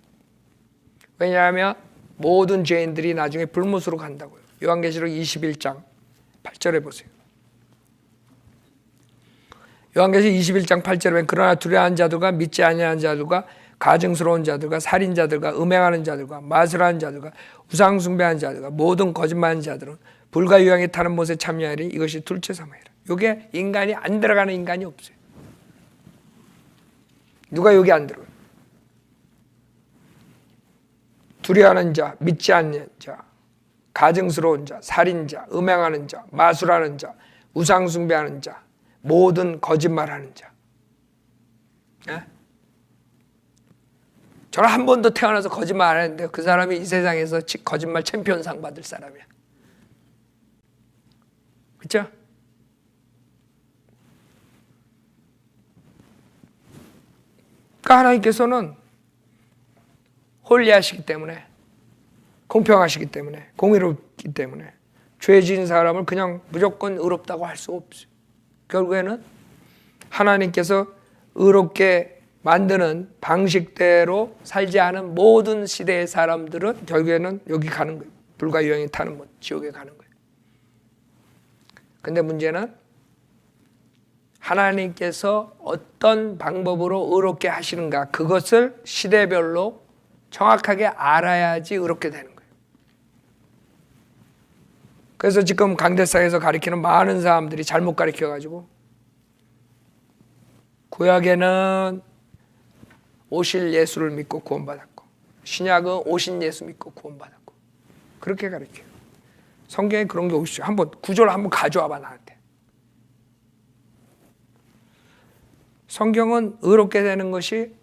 왜냐하면 모든 죄인들이 나중에 불못으로 간다고요. 요한계시록 21장 8절에 보세요. 요한계시록 21장 8절에 그러나 두려워하는 자들과 믿지 아니하는 자들과 가증스러운 자들과 살인자들과 음행하는 자들과 마술하는 자들과 우상 숭배하는 자들과 모든 거짓말하는 자들은 불과 유황에 타는 못에 참여하리니 이것이 둘째 사망이라. 이게 인간이 안 들어가는 인간이 없어요. 누가 여기 안 들어가요? 두려워하는 자, 믿지 않는 자, 가증스러운 자, 살인자, 음행하는 자, 마술하는 자, 우상 숭배하는 자, 모든 거짓말하는 자. 예? 저는 한 번도 태어나서 거짓말 안 했는데 그 사람이 이 세상에서 거짓말 챔피언상 받을 사람이야. 그렇죠? 그러니까 하나님께서는 홀리하시기 때문에, 공평하시기 때문에, 공의롭기 때문에 죄 지은 사람을 그냥 무조건 의롭다고 할 수 없어요. 결국에는 하나님께서 의롭게 만드는 방식대로 살지 않은 모든 시대의 사람들은 결국에는 여기 가는 거예요. 불과 유황이 타는 곳, 지옥에 가는 거예요. 근데 문제는 하나님께서 어떤 방법으로 의롭게 하시는가, 그것을 시대별로 정확하게 알아야지 의롭게 되는 거예요. 그래서 지금 강대상에서 가르치는 많은 사람들이 잘못 가르쳐가지고 구약에는 오실 예수를 믿고 구원받았고 신약은 오신 예수 믿고 구원받았고 그렇게 가르쳐요. 성경에 그런 게 없어요. 한번 구절 한번 가져와봐 나한테. 성경은 의롭게 되는 것이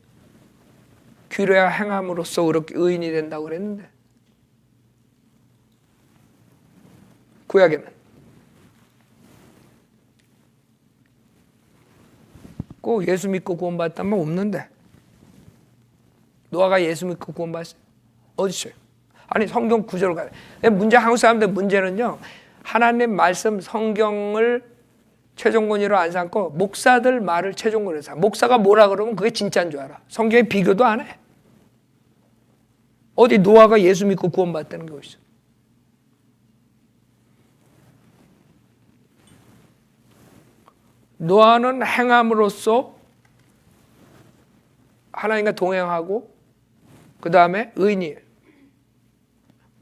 규례와 행함으로써 의롭게 의인이 된다고 그랬는데 구약에는 꼭 예수 믿고 구원받았다는 말 없는데 노아가 예수 믿고 구원받았어요? 어디 있어요? 아니 성경 구절을 가요. 문제 한국 사람들 문제는요. 하나님 말씀 성경을 최종 권위로 안 삼고 목사들 말을 최종 권위로 삼아. 목사가 뭐라 그러면 그게 진짜인 줄 알아. 성경에 비교도 안 해. 어디 노아가 예수 믿고 구원받았다는 게 어디 있어? 노아는 행함으로써 하나님과 동행하고 그 다음에 의인이에요.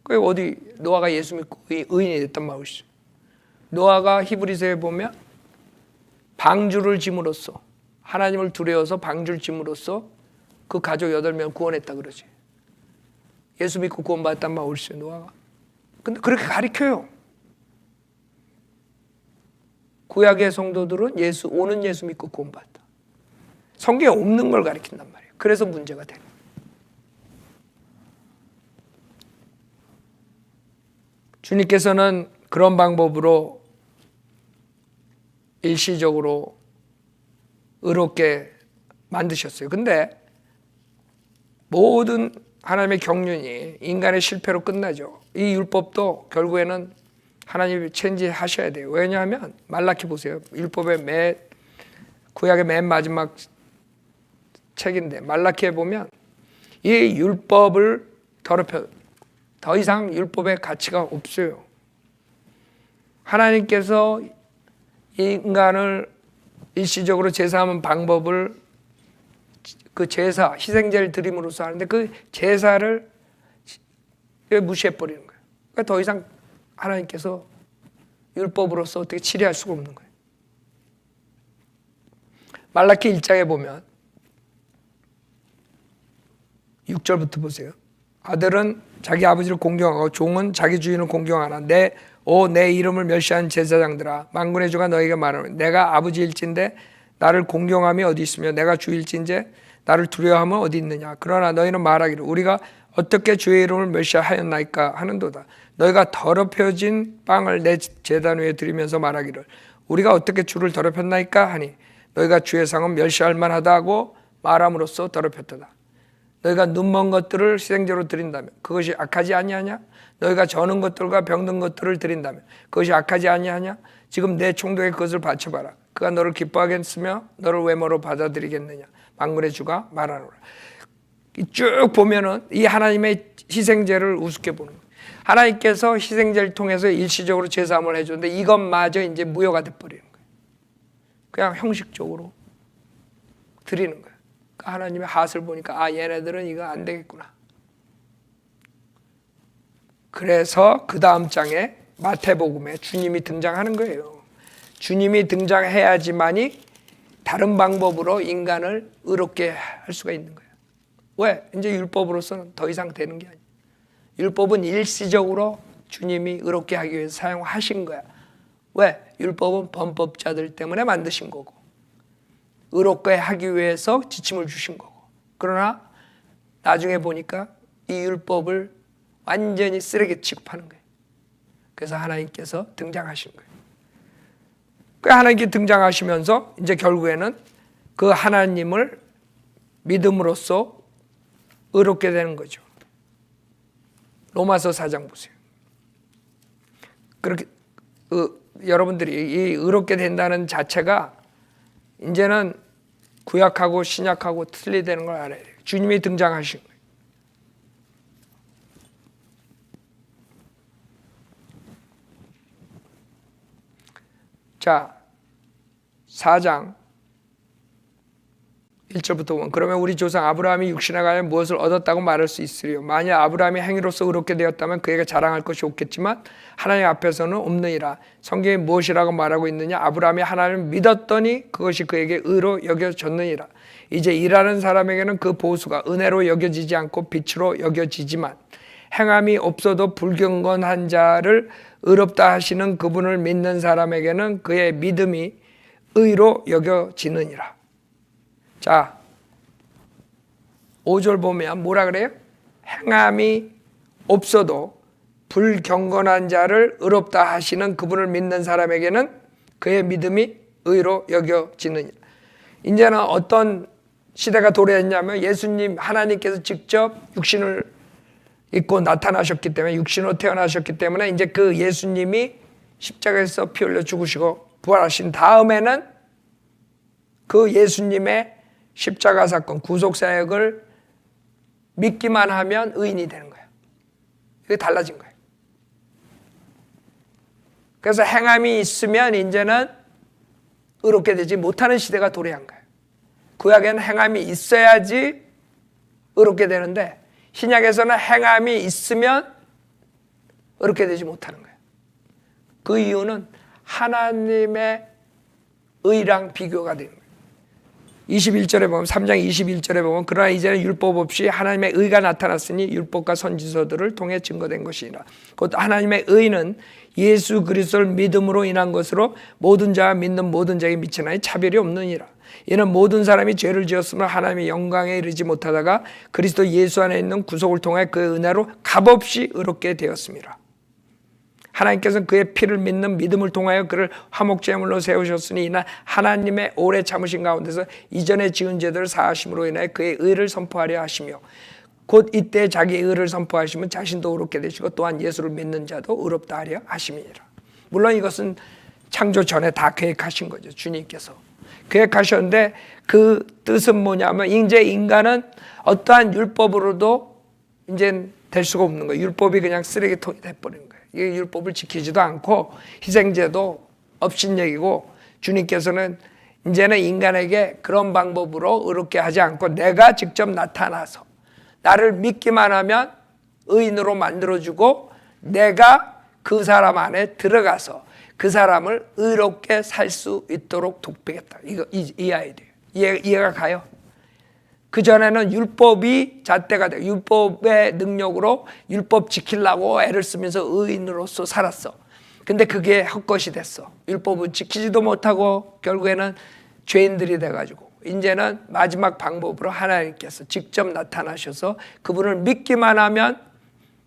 그 어디 노아가 예수 믿고 의인이 됐단 말이죠. 노아가 히브리서에 보면 방주를 짐으로써 하나님을 두려워서 방주를 짐으로써 그 가족 8명 구원했다 그러지. 예수 믿고 구원받았단 말이죠. 노아가. 근데 그렇게 가르쳐요. 구약의 성도들은 오는 예수 믿고 구원받았다. 성경에 없는 걸 가르친단 말이에요. 그래서 문제가 되는 거예요. 주님께서는 그런 방법으로 일시적으로 의롭게 만드셨어요. 근데 모든 하나님의 경륜이 인간의 실패로 끝나죠. 이 율법도 결국에는 하나님이 체인지하셔야 돼요. 왜냐하면 말라키 보세요. 율법의 구약의 맨 마지막 책인데 말라키에 보면 이 율법을 더럽혀 더 이상 율법의 가치가 없어요. 하나님께서 인간을 일시적으로 제사하는 방법을 그 제사, 희생제를 드림으로써 하는데 그 제사를 무시해버리는 거예요. 그러니까 더 이상 하나님께서 율법으로서 어떻게 치료할 수가 없는 거예요. 말라키 1장에 보면 6절부터 보세요. 아들은 자기 아버지를 공경하고 종은 자기 주인을 공경하나 내 이름을 멸시한 제사장들아 만군의 주가 너에게 말하노니 내가 아버지일진데 나를 공경함이 어디 있으며 내가 주일진데 나를 두려워함은 어디 있느냐. 그러나 너희는 말하기를 우리가 어떻게 주의 이름을 멸시하였나이까 하는도다. 너희가 더럽혀진 빵을 내 제단 위에 드리면서 말하기를 우리가 어떻게 주를 더럽혔나이까 하니 너희가 주의 상은 멸시할 만하다 하고 말함으로써 더럽혔도다. 너희가 눈먼 것들을 희생제로 드린다면 그것이 악하지 아니하냐? 너희가 저는 것들과 병든 것들을 드린다면 그것이 악하지 아니하냐? 지금 내 총독의 그것을 바쳐봐라. 그가 너를 기뻐하겠으며 너를 외모로 받아들이겠느냐? 만군의 주가 말하노라. 쭉 보면은 이 하나님의 희생제를 우습게 보는 거예요. 하나님께서 희생제를 통해서 일시적으로 제사함을 해줬는데 이것마저 이제 무효가 돼버리는 거예요. 그냥 형식적으로 드리는 거예요. 그러니까 하나님의 하스를 보니까 얘네들은 이거 안 되겠구나. 그래서 그 다음 장에 마태복음에 주님이 등장하는 거예요. 주님이 등장해야지만이 다른 방법으로 인간을 의롭게 할 수가 있는 거예요. 왜? 이제 율법으로서는 더 이상 되는 게 아니에요. 율법은 일시적으로 주님이 의롭게 하기 위해서 사용하신 거야. 왜? 율법은 범법자들 때문에 만드신 거고 의롭게 하기 위해서 지침을 주신 거고 그러나 나중에 보니까 이 율법을 완전히 쓰레기 취급하는 거예요. 그래서 하나님께서 등장하신 거예요. 그 하나님께 등장하시면서 이제 결국에는 그 하나님을 믿음으로써 의롭게 되는 거죠. 로마서 4장 보세요. 그렇게 여러분들이 이 의롭게 된다는 자체가 이제는 구약하고 신약하고 틀리다는 걸 알아야 돼요. 주님이 등장하신 거예요. 자, 4장 1절부터 보면 그러면 우리 조상 아브라함이 육신에 관하여 무엇을 얻었다고 말할 수 있으리요. 만약 아브라함이 행위로서 의롭게 되었다면 그에게 자랑할 것이 없겠지만 하나님 앞에서는 없느니라. 성경이 무엇이라고 말하고 있느냐. 아브라함이 하나님을 믿었더니 그것이 그에게 의로 여겨졌느니라. 이제 일하는 사람에게는 그 보수가 은혜로 여겨지지 않고 빛으로 여겨지지만 행함이 없어도 불경건한 자를 의롭다 하시는 그분을 믿는 사람에게는 그의 믿음이 의로 여겨지느니라. 자, 5절 보면 뭐라 그래요? 행함이 없어도 불경건한 자를 의롭다 하시는 그분을 믿는 사람에게는 그의 믿음이 의로 여겨지느니라. 이제는 어떤 시대가 도래했냐면 예수님 하나님께서 직접 육신을 입고 나타나셨기 때문에 육신으로 태어나셨기 때문에 이제 그 예수님이 십자가에서 피 흘려 죽으시고 부활하신 다음에는 그 예수님의 십자가 사건 구속 사역을 믿기만 하면 의인이 되는 거예요. 이게 달라진 거예요. 그래서 행함이 있으면 이제는 의롭게 되지 못하는 시대가 도래한 거예요. 구약에는 행함이 있어야지 의롭게 되는데 신약에서는 행함이 있으면 의롭게 되지 못하는 거예요. 그 이유는 하나님의 의랑 비교가 되는 거예요. 21절에 보면 3장 21절에 보면 그러나 이제는 율법 없이 하나님의 의가 나타났으니 율법과 선지서들을 통해 증거된 것이니라. 곧 하나님의 의는 예수 그리스도를 믿음으로 인한 것으로 모든 자가 믿는 모든 자에게 미치나니 차별이 없느니라. 이는 모든 사람이 죄를 지었으면 하나님의 영광에 이르지 못하다가 그리스도 예수 안에 있는 구속을 통해 그의 은혜로 값없이 의롭게 되었습니다. 하나님께서는 그의 피를 믿는 믿음을 통하여 그를 화목제물로 세우셨으니 이는 하나님의 오래 참으신 가운데서 이전에 지은 죄들을 사하심으로 인하여 그의 의를 선포하려 하시며 곧 이때 자기의 의를 선포하시면 자신도 의롭게 되시고 또한 예수를 믿는 자도 의롭다 하려 하심이니라. 물론 이것은 창조 전에 다 계획하신 거죠. 주님께서 계획하셨는데 그 뜻은 뭐냐면 이제 인간은 어떠한 율법으로도 이제 될 수가 없는 거예요. 율법이 그냥 쓰레기통이 돼버린 거예요. 이 율법을 지키지도 않고 희생제도 업신여기고 주님께서는 이제는 인간에게 그런 방법으로 의롭게 하지 않고 내가 직접 나타나서 나를 믿기만 하면 의인으로 만들어주고 내가 그 사람 안에 들어가서 그 사람을 의롭게 살 수 있도록 돕겠다. 이 아이디어. 이해가 가요? 그전에는 율법이 잣대가 돼. 율법의 능력으로 율법 지키려고 애를 쓰면서 의인으로서 살았어. 근데 그게 헛것이 됐어. 율법은 지키지도 못하고 결국에는 죄인들이 돼가지고 이제는 마지막 방법으로 하나님께서 직접 나타나셔서 그분을 믿기만 하면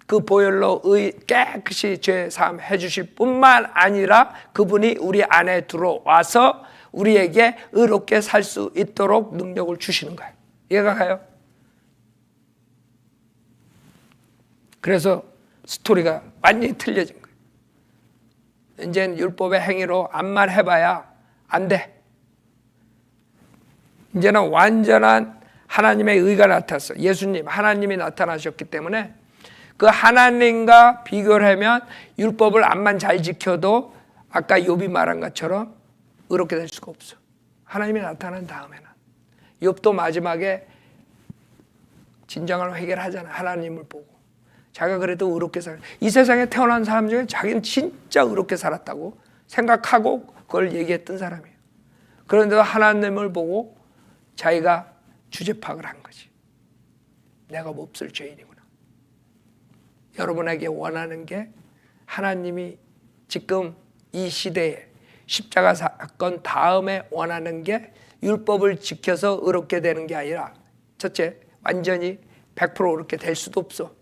그 보혈로 깨끗이 죄 사함 해주실 뿐만 아니라 그분이 우리 안에 들어와서 우리에게 의롭게 살 수 있도록 능력을 주시는 거예요. 이해가 가요? 그래서 스토리가 완전히 틀려진 거예요. 이제는 율법의 행위로 암만 해봐야 안 돼. 이제는 완전한 하나님의 의가 나타났어. 예수님, 하나님이 나타나셨기 때문에 그 하나님과 비교를 하면 율법을 암만 잘 지켜도 아까 욥이 말한 것처럼 의롭게 될 수가 없어. 하나님이 나타난 다음에는 욥도 마지막에 진정한 회개를 하잖아. 하나님을 보고 자기가 그래도 의롭게 살. 이 세상에 태어난 사람 중에 자기는 진짜 의롭게 살았다고 생각하고 그걸 얘기했던 사람이에요. 그런데도 하나님을 보고 자기가 주제 파악을 한 거지. 내가 몹쓸 죄인이구나. 여러분에게 원하는 게 하나님이 지금 이 시대에 십자가 사건 다음에 원하는 게 율법을 지켜서 의롭게 되는 게 아니라 첫째, 완전히 100% 의롭게 될 수도 없어.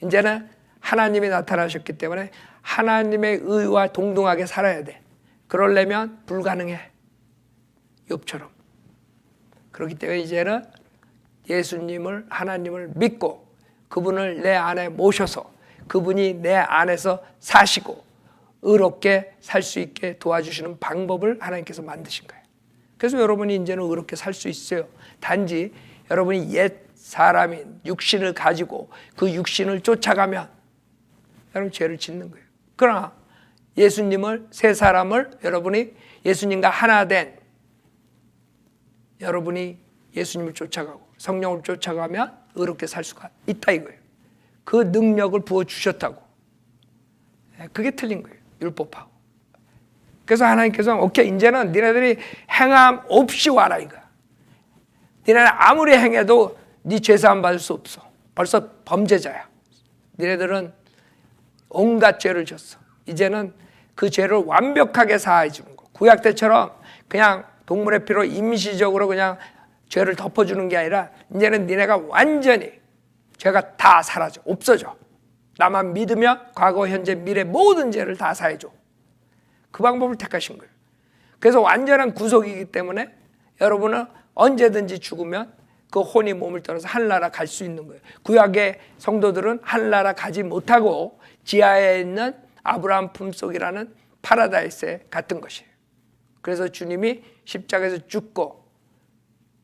이제는 하나님이 나타나셨기 때문에 하나님의 의와 동등하게 살아야 돼. 그러려면 불가능해. 욥처럼. 그렇기 때문에 이제는 예수님을 하나님을 믿고 그분을 내 안에 모셔서 그분이 내 안에서 사시고 의롭게 살 수 있게 도와주시는 방법을 하나님께서 만드신 거예요. 그래서 여러분이 이제는 의롭게 살 수 있어요. 단지 여러분이 옛 사람인 육신을 가지고 그 육신을 쫓아가면 여러분 죄를 짓는 거예요. 그러나 예수님을 새 사람을 여러분이 예수님과 하나 된 여러분이 예수님을 쫓아가고 성령을 쫓아가면 의롭게 살 수가 있다 이거예요. 그 능력을 부어주셨다고. 그게 틀린 거예요. 율법하고. 그래서 하나님께서 오케이 이제는 니네들이 행함 없이 와라 이거야. 니네는 아무리 행해도 네 죄사함 받을 수 없어. 벌써 범죄자야. 니네들은 온갖 죄를 졌어. 이제는 그 죄를 완벽하게 사해 주는 거. 구약 때처럼 그냥 동물의 피로 임시적으로 그냥 죄를 덮어주는 게 아니라 이제는 니네가 완전히 죄가 다 사라져. 없어져. 나만 믿으면 과거, 현재, 미래 모든 죄를 다 사해줘. 그 방법을 택하신 거예요. 그래서 완전한 구속이기 때문에 여러분은 언제든지 죽으면 그 혼이 몸을 떠나서 하늘나라 갈 수 있는 거예요. 구약의 성도들은 하늘나라 가지 못하고 지하에 있는 아브라함 품속이라는 파라다이스에 갔던 것이에요. 그래서 주님이 십자가에서 죽고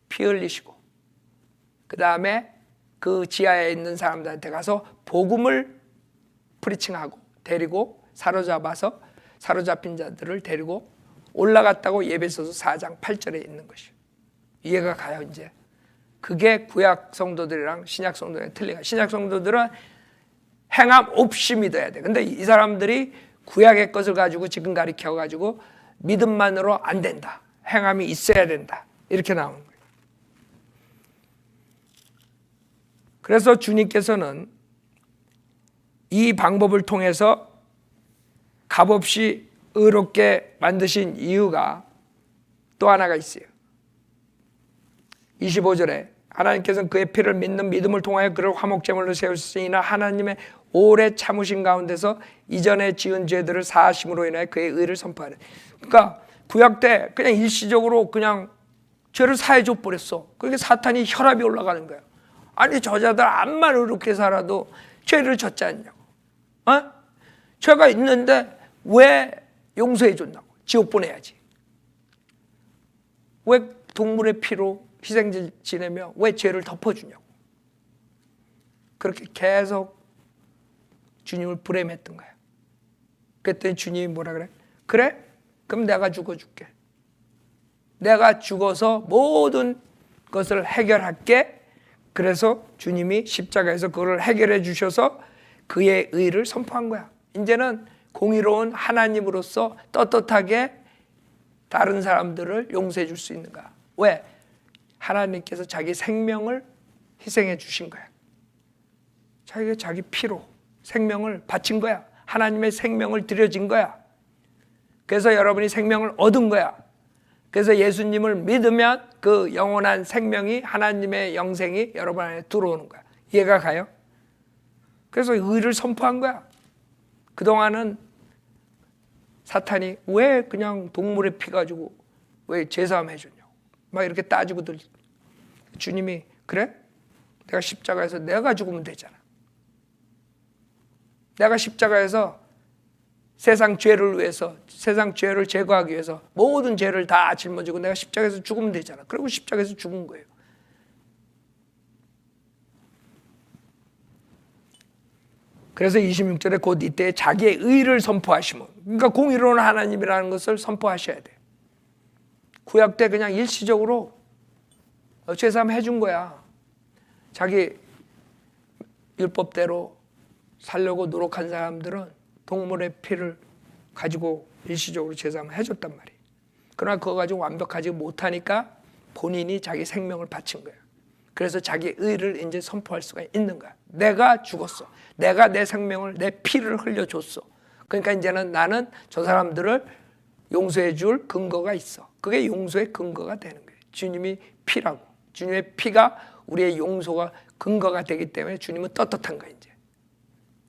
피 흘리시고 그 다음에 그 지하에 있는 사람들한테 가서 복음을 프리칭하고 데리고 사로잡힌 자들을 데리고 올라갔다고 예배소서 4장 8절에 있는 것이에요. 이해가 가요 이제. 그게 구약 성도들이랑 신약 성도들이랑 틀린 거예요. 신약 성도들은 행함 없이 믿어야 돼. 근데 이 사람들이 구약의 것을 가지고 지금 가르쳐가지고 믿음만으로 안 된다. 행함이 있어야 된다. 이렇게 나오는 거예요. 그래서 주님께서는 이 방법을 통해서 값없이 의롭게 만드신 이유가 또 하나가 있어요. 25절에 하나님께서는 그의 피를 믿는 믿음을 통하여 그를 화목제물로 세우시니나 하나님의 오래 참으신 가운데서 이전에 지은 죄들을 사하심으로 인하여 그의 의를 선포하는. 그러니까 구약 때 그냥 일시적으로 그냥 죄를 사해줘 버렸어. 그러니까 사탄이 혈압이 올라가는 거야. 아니 저자들 암만 의롭게 살아도 죄를 졌지 않냐고. 죄가 있는데 왜 용서해 줬냐고. 지옥 보내야지. 왜 동물의 피로 희생질 지내며 왜 죄를 덮어주냐고. 그렇게 계속 주님을 불행했던 거야. 그랬더니 주님이 뭐라 그래? 그래? 그럼 내가 죽어줄게. 내가 죽어서 모든 것을 해결할게. 그래서 주님이 십자가에서 그걸 해결해 주셔서 그의 의를 선포한 거야. 이제는 공의로운 하나님으로서 떳떳하게 다른 사람들을 용서해 줄 수 있는 거야. 왜? 하나님께서 자기 생명을 희생해 주신 거야. 자기가 자기 피로 생명을 바친 거야. 하나님의 생명을 드려진 거야. 그래서 여러분이 생명을 얻은 거야. 그래서 예수님을 믿으면 그 영원한 생명이 하나님의 영생이 여러분 안에 들어오는 거야. 이해가 가요? 그래서 의를 선포한 거야. 그동안은 사탄이 왜 그냥 동물의 피 가지고 왜 제사함 해줬냐고 막 이렇게 따지고들. 주님이 그래? 내가 십자가에서 내가 죽으면 되잖아. 내가 십자가에서 세상 죄를 위해서, 세상 죄를 제거하기 위해서 모든 죄를 다 짊어지고 내가 십자가에서 죽으면 되잖아. 그리고 십자가에서 죽은 거예요. 그래서 26절에 곧 이때 자기의 의를 선포하시면, 그러니까 공의로운 하나님이라는 것을 선포하셔야 돼. 구약 때 그냥 일시적으로 죄사함 해준 거야. 자기 율법대로 살려고 노력한 사람들은 동물의 피를 가지고 일시적으로 죄사함 해줬단 말이에요. 그러나 그거 가지고 완벽하지 못하니까 본인이 자기 생명을 바친 거예요. 그래서 자기 의를 이제 선포할 수가 있는 거야. 내가 죽었어. 내가 내 생명을, 내 피를 흘려줬어. 그러니까 이제는 나는 저 사람들을 용서해 줄 근거가 있어. 그게 용서의 근거가 되는 거예요. 주님이 피라고. 주님의 피가 우리의 용서가 근거가 되기 때문에 주님은 떳떳한 거예요. 이제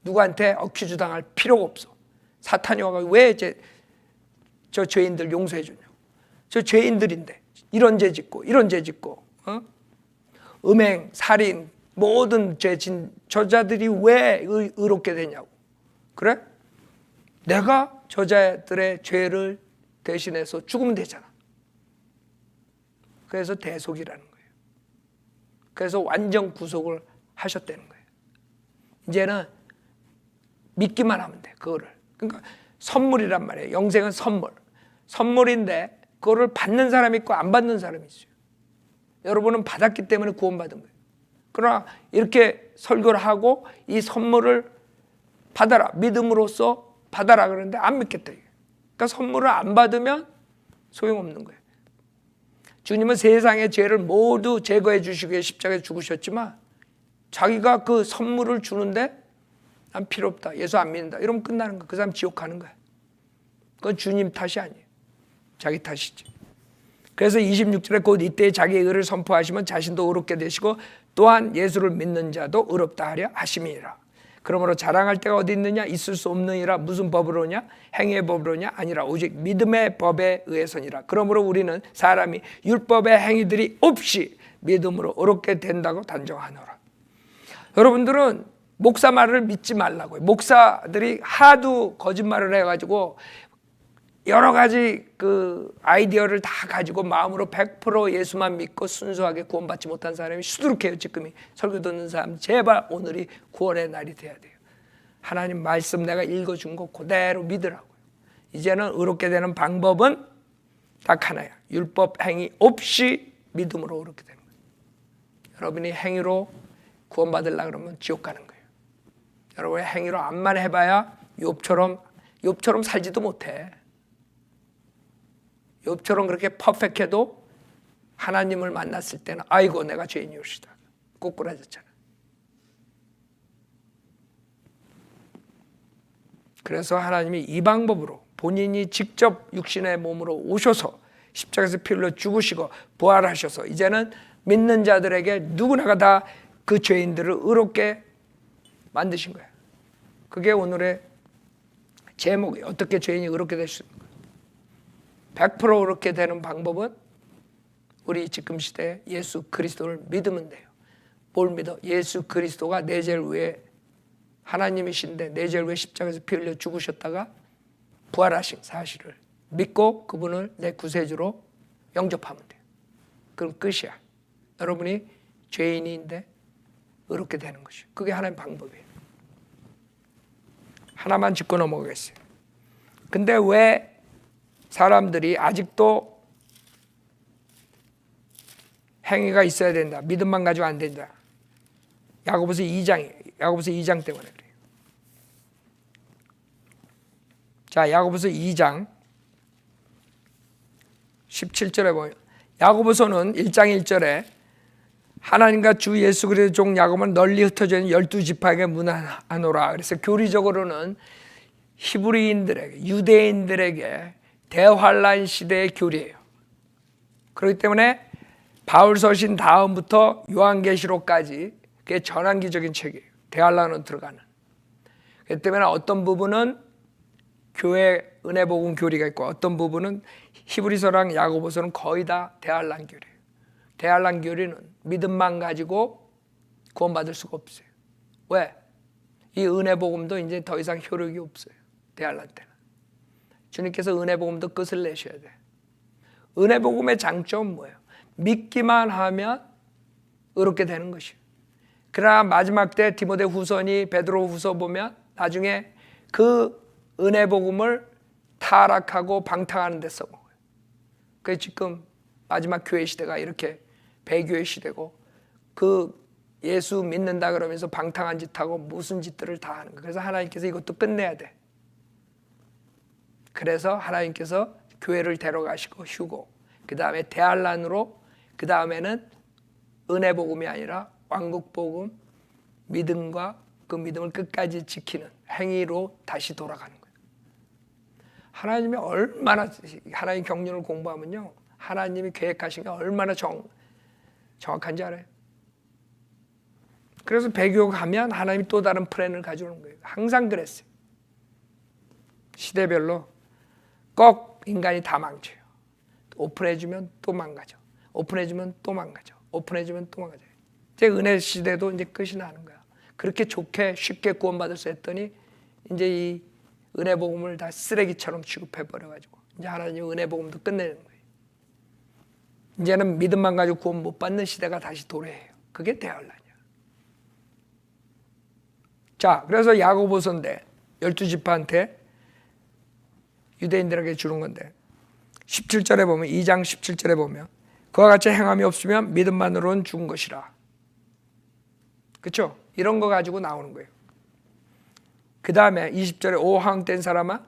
누구한테 억지주당할 필요가 없어. 사탄이 와서 왜 저 죄인들 용서해 주냐고. 저 죄인들인데 이런 죄 짓고 이런 죄 짓고 음행, 살인, 모든 죄 진 저자들이 왜 의롭게 되냐고. 그래? 내가 저자들의 죄를 대신해서 죽으면 되잖아. 그래서 대속이라는 거예요. 그래서 완전 구속을 하셨다는 거예요. 이제는 믿기만 하면 돼. 그거를. 그러니까 선물이란 말이에요. 영생은 선물. 선물인데 그거를 받는 사람이 있고 안 받는 사람이 있어요. 여러분은 받았기 때문에 구원받은 거예요. 그러나 이렇게 설교를 하고 이 선물을 받아라. 믿음으로써 받아라 그러는데 안 믿겠다. 그러니까 선물을 안 받으면 소용없는 거예요. 주님은 세상의 죄를 모두 제거해 주시기 위해 십자가에 죽으셨지만 자기가 그 선물을 주는데 난 필요 없다. 예수 안 믿는다. 이러면 끝나는 거야. 그 사람 지옥 가는 거야. 그건 주님 탓이 아니에요. 자기 탓이지. 그래서 26절에 곧 이때 자기의 의를 선포하시면 자신도 의롭게 되시고 또한 예수를 믿는 자도 의롭다 하려 하심이니라. 그러므로 자랑할 데가 어디 있느냐? 있을 수 없느니라. 무슨 법으로냐? 행위의 법으로냐? 아니라 오직 믿음의 법에 의해서니라. 그러므로 우리는 사람이 율법의 행위들이 없이 믿음으로 의롭게 된다고 단정하노라. 여러분들은 목사 말을 믿지 말라고요. 목사들이 하도 거짓말을 해가지고 여러 가지 그 아이디어를 다 가지고 마음으로 100% 예수만 믿고 순수하게 구원받지 못한 사람이 수두룩해요. 지금이 설교 듣는 사람, 제발 오늘이 구원의 날이 돼야 돼요. 하나님 말씀 내가 읽어준 거 그대로 믿으라고요. 이제는 의롭게 되는 방법은 딱 하나야. 율법 행위 없이 믿음으로 의롭게 되는 거예요. 여러분이 행위로 구원받으려고 그러면 지옥 가는 거예요. 여러분의 행위로 암만 해봐야 욥처럼 살지도 못해. 욥처럼 그렇게 퍼펙해도 하나님을 만났을 때는 아이고 내가 죄인이옵시다. 꼬꾸라졌잖아. 그래서 하나님이 이 방법으로 본인이 직접 육신의 몸으로 오셔서 십자가에서 피 흘려 죽으시고 부활하셔서 이제는 믿는 자들에게 누구나가 다 그 죄인들을 의롭게 만드신 거예요. 그게 오늘의 제목이에요. 어떻게 죄인이 의롭게 될 수 있는 거예요. 100% 의롭게 되는 방법은 우리 지금 시대에 예수 그리스도를 믿으면 돼요. 뭘 믿어? 예수 그리스도가 내 죄를 위해 하나님이신데 내 죄를 위해 십자가에서 피 흘려 죽으셨다가 부활하신 사실을 믿고 그분을 내 구세주로 영접하면 돼요. 그럼 끝이야. 여러분이 죄인인데 의롭게 되는 것이에요. 그게 하나님의 방법이에요. 하나만 짚고 넘어가겠어요. 근데 왜 사람들이 아직도 행위가 있어야 된다. 믿음만 가지고 안 된다. 야고보서 2장 때문에 그래요. 자, 야고보서 2장 17절에 보면 야고보서는 1장 1절에 하나님과 주 예수 그리스도의 종 야고보는 널리 흩어져 있는 12지파에게 문안하노라. 그래서 교리적으로는 히브리인들에게 유대인들에게 대환란 시대의 교리예요. 그렇기 때문에 바울 서신 다음부터 요한계시록까지 그게 전환기적인 책이에요. 대환란으로 들어가는. 그렇기 때문에 어떤 부분은 교회 은혜복음 교리가 있고 어떤 부분은 히브리서랑 야고보서는 거의 다 대환란 교리예요. 대환란 교리는 믿음만 가지고 구원받을 수가 없어요. 왜? 이 은혜복음도 이제 더 이상 효력이 없어요. 대환란 때는. 주님께서 은혜복음도 끝을 내셔야 돼. 은혜복음의 장점은 뭐예요? 믿기만 하면 의롭게 되는 것이에요. 그러나 마지막 때 디모데 후서니 베드로 후서 보면 나중에 그 은혜복음을 타락하고 방탕하는 데 써먹어요. 그래서 지금 마지막 교회 시대가 이렇게 배교회 시대고 그 예수 믿는다 그러면서 방탕한 짓하고 무슨 짓들을 다 하는 거예요. 그래서 하나님께서 이것도 끝내야 돼. 그래서 하나님께서 교회를 데려가시고 휴고 그 다음에 대환란으로 그 다음에는 은혜복음이 아니라 왕국복음 믿음과 그 믿음을 끝까지 지키는 행위로 다시 돌아가는 거예요. 하나님이 얼마나 하나님 경륜을 공부하면요 하나님이 계획하신 게 얼마나 정확한지 알아요. 그래서 배교 가면 하나님이 또 다른 플랜을 가져오는 거예요. 항상 그랬어요. 시대별로 꼭 인간이 다 망쳐요. 오픈해주면 또 망가져. 오픈해주면 또 망가져. 오픈해주면 또 망가져. 이제 은혜 시대도 이제 끝이 나는 거야. 그렇게 좋게 쉽게 구원받을 수 했더니 이제 이 은혜 복음을 다 쓰레기처럼 취급해 버려가지고 이제 하나님 은혜 복음도 끝내는 거예요. 이제는 믿음만 가지고 구원 못 받는 시대가 다시 도래해요. 그게 대환란이야. 자, 그래서 야고보서인데 12지파한테 유대인들에게 주는 건데 17절에 보면 2장 17절에 보면 그와 같이 행함이 없으면 믿음만으로는 죽은 것이라. 그렇죠? 이런 거 가지고 나오는 거예요. 그 다음에 20절에 오 허황된 사람아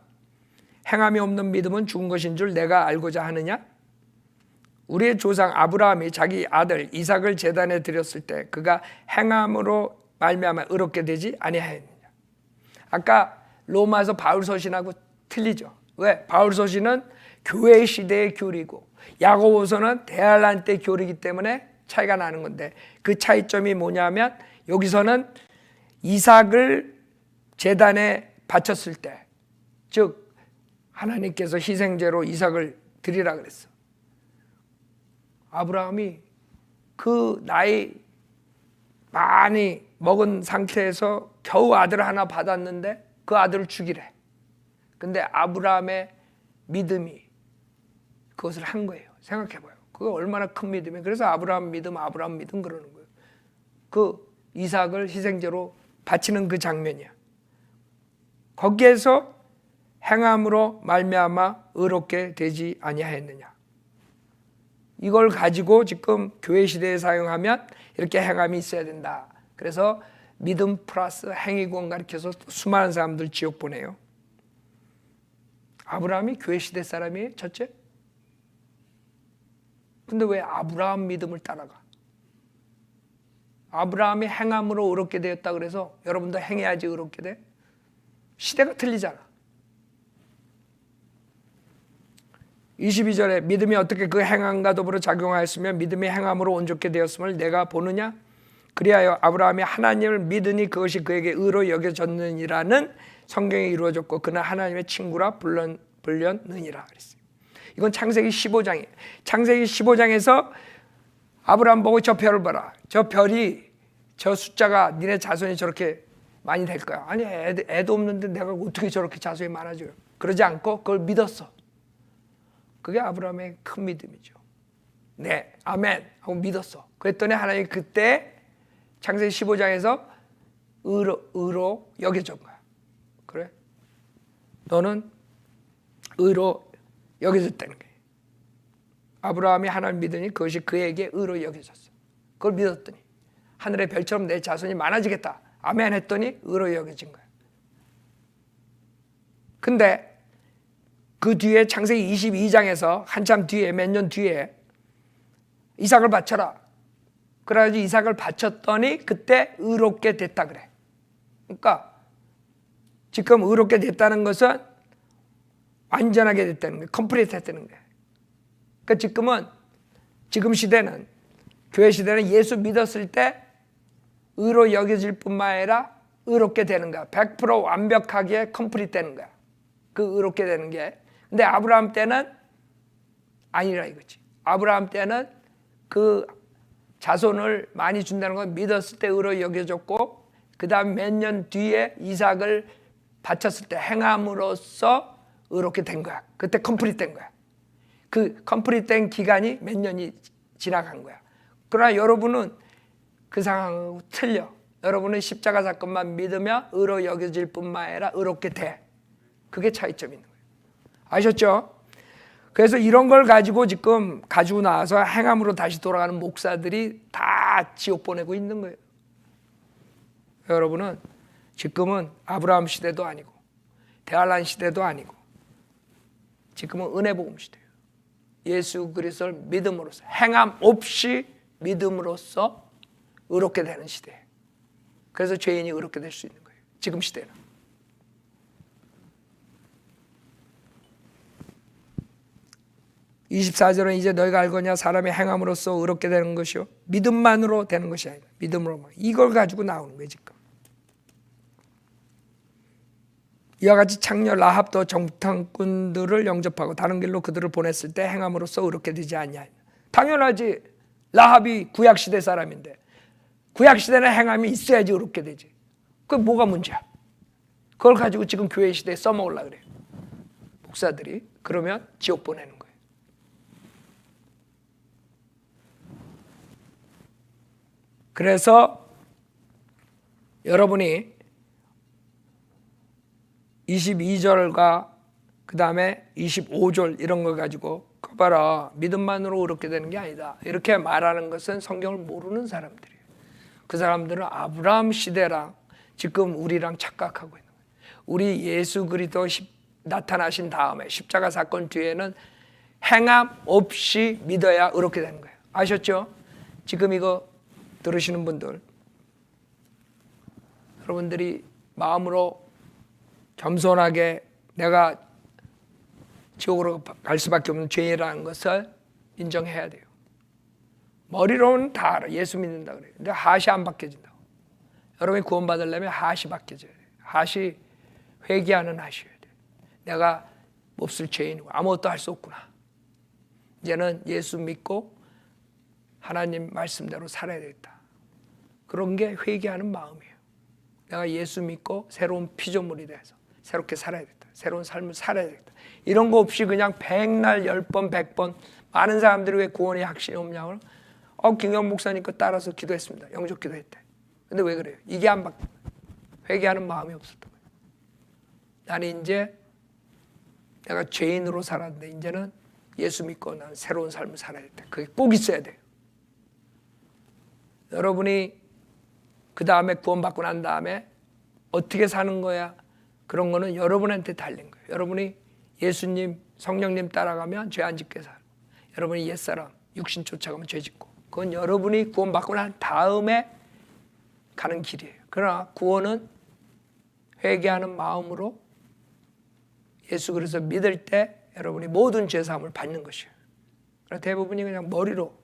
행함이 없는 믿음은 죽은 것인 줄 내가 알고자 하느냐? 우리의 조상 아브라함이 자기 아들 이삭을 제단에 드렸을 때 그가 행함으로 말미암아 의롭게 되지 아니하였느냐? 아까 로마서 바울 서신하고 틀리죠. 왜? 바울 서신은 교회 시대의 교리고 야고보서는 대환란 때 교리이기 때문에 차이가 나는 건데 그 차이점이 뭐냐면 여기서는 이삭을 제단에 바쳤을 때, 즉 하나님께서 희생제로 이삭을 드리라 그랬어. 아브라함이 그 나이 많이 먹은 상태에서 겨우 아들 하나 받았는데 그 아들을 죽이래. 근데 아브라함의 믿음이 그것을 한 거예요. 생각해봐요. 그거 얼마나 큰 믿음이에요. 그래서 아브라함 믿음 그러는 거예요. 그 이삭을 희생제로 바치는 그 장면이야. 거기에서 행함으로 말미암아 의롭게 되지 아니하였느냐. 이걸 가지고 지금 교회 시대에 사용하면 이렇게 행함이 있어야 된다. 그래서 믿음 플러스 행위권 가르쳐서 수많은 사람들 지옥 보내요. 아브라함이 교회 시대 사람이에요? 첫째? 근데 왜 아브라함 믿음을 따라가? 아브라함이 행함으로 의롭게 되었다 그래서 여러분도 행해야지 의롭게 돼? 시대가 틀리잖아. 22절에 믿음이 어떻게 그 행함과 더불어 작용하였으며 믿음이 행함으로 온전케 되었음을 내가 보느냐? 그리하여 아브라함이 하나님을 믿으니 그것이 그에게 의로 여겨졌느니라는 성경이 이루어졌고 그는 하나님의 친구라 불렸느니라 그랬어요. 이건 창세기 15장이에요. 창세기 15장에서 아브라함 보고 저 별을 봐라. 저 별이 저 숫자가 니네 자손이 저렇게 많이 될 거야. 아니 애도 없는데 내가 어떻게 저렇게 자손이 많아져요. 그러지 않고 그걸 믿었어. 그게 아브라함의 큰 믿음이죠. 네, 아멘 하고 믿었어. 그랬더니 하나님이 그때 창세기 15장에서 의로 여겨준 거야. 그래? 너는 의로 여겨졌다는 거예요. 아브라함이 하나님 믿으니 그것이 그에게 의로 여겨졌어. 그걸 믿었더니 하늘의 별처럼 내 자손이 많아지겠다. 아멘 했더니 의로 여겨진 거야. 근데 그 뒤에 창세기 22장에서 한참 뒤에 몇 년 뒤에 이삭을 바쳐라. 그래가지고 이삭을 바쳤더니 그때 의롭게 됐다 그래. 그러니까 지금 의롭게 됐다는 것은 완전하게 됐다는 거예요. 컴플리트 했다는 거예요. 그러니까 지금 시대는 교회 시대는 예수 믿었을 때 의로 여겨질 뿐만 아니라 의롭게 되는 거야. 100% 완벽하게 컴플리트 되는 거야. 그 의롭게 되는 게. 근데 아브라함 때는 아니라 이거지. 아브라함 때는 그 자손을 많이 준다는 건 믿었을 때 의로 여겨졌고 그 다음 몇 년 뒤에 이삭을 바쳤을 때 행함으로써 의롭게 된 거야. 그때 컴플리트 된 거야. 그 컴플리트 된 기간이 몇 년이 지나간 거야. 그러나 여러분은 그 상황하고 틀려. 여러분은 십자가 사건만 믿으면 의로 여겨질 뿐만 아니라 의롭게 돼. 그게 차이점이 있는 거예요. 아셨죠? 그래서 이런 걸 가지고 지금 가지고 나와서 행함으로 다시 돌아가는 목사들이 다 지옥 보내고 있는 거예요. 여러분은 지금은 아브라함 시대도 아니고 대할란 시대도 아니고 지금은 은혜 복음 시대예요. 예수 그리스도를 믿음으로써 행함 없이 믿음으로써 의롭게 되는 시대예요. 그래서 죄인이 의롭게 될 수 있는 거예요. 지금 시대는. (24절은) 이제 너희가 알거냐 사람의 행함으로써 의롭게 되는 것이요 믿음만으로 되는 것이 아니다. 믿음으로만. 이걸 가지고 나오는 거예요 지금. 이와 같이 창녀 라합도 정탐꾼들을 영접하고 다른 길로 그들을 보냈을 때 행함으로써 의롭게 되지 아니하였다. 당연하지. 라합이 구약시대 사람인데 구약시대는 행함이 있어야지 의롭게 되지. 그게 뭐가 문제야? 그걸 가지고 지금 교회 시대에 써먹으려고 그래요 목사들이. 그러면 지옥 보내는 거예요. 그래서 여러분이 22절과 그 다음에 25절 이런 걸 가지고 그거 봐라 믿음만으로 의롭게 되는 게 아니다 이렇게 말하는 것은 성경을 모르는 사람들이에요. 그 사람들은 아브라함 시대랑 지금 우리랑 착각하고 있는 거예요. 우리 예수 그리스도 나타나신 다음에 십자가 사건 뒤에는 행함 없이 믿어야 의롭게 되는 거예요. 아셨죠? 지금 이거 들으시는 분들, 여러분들이 마음으로 겸손하게 내가 지옥으로 갈 수밖에 없는 죄인이라는 것을 인정해야 돼요. 머리로는 다 알아. 예수 믿는다 그래요. 근데 하시 안 바뀌어진다고. 여러분이 구원받으려면 하시 바뀌어져야 돼요. 다시 회개하는 하셔야 돼요. 내가 몹쓸 죄인이고 아무것도 할 수 없구나. 이제는 예수 믿고 하나님 말씀대로 살아야 되겠다. 그런 게 회개하는 마음이에요. 내가 예수 믿고 새로운 피조물이 돼서 새롭게 살아야 되겠다. 새로운 삶을 살아야 되겠다. 이런 거 없이 그냥 100날 10번 100번 많은 사람들이 왜 구원의 확신이 없냐고 김경 목사님 거 따라서 기도했습니다. 영접 기도했대. 근데 왜 그래요? 이게 안 바뀌어요. 회개하는 마음이 없었던 거예요. 나는 이제 내가 죄인으로 살았는데 이제는 예수 믿고 나는 새로운 삶을 살아야 돼. 그게 꼭 있어야 돼요. 여러분이 그 다음에 구원받고 난 다음에 어떻게 사는 거야? 그런 거는 여러분한테 달린 거예요. 여러분이 예수님, 성령님 따라가면 죄 안 짓게 살고, 여러분이 옛사람, 육신 쫓아가면 죄 짓고, 그건 여러분이 구원받고 난 다음에 가는 길이에요. 그러나 구원은 회개하는 마음으로 예수 그리스도 믿을 때 여러분이 모든 죄사함을 받는 것이에요. 대부분이 그냥 머리로,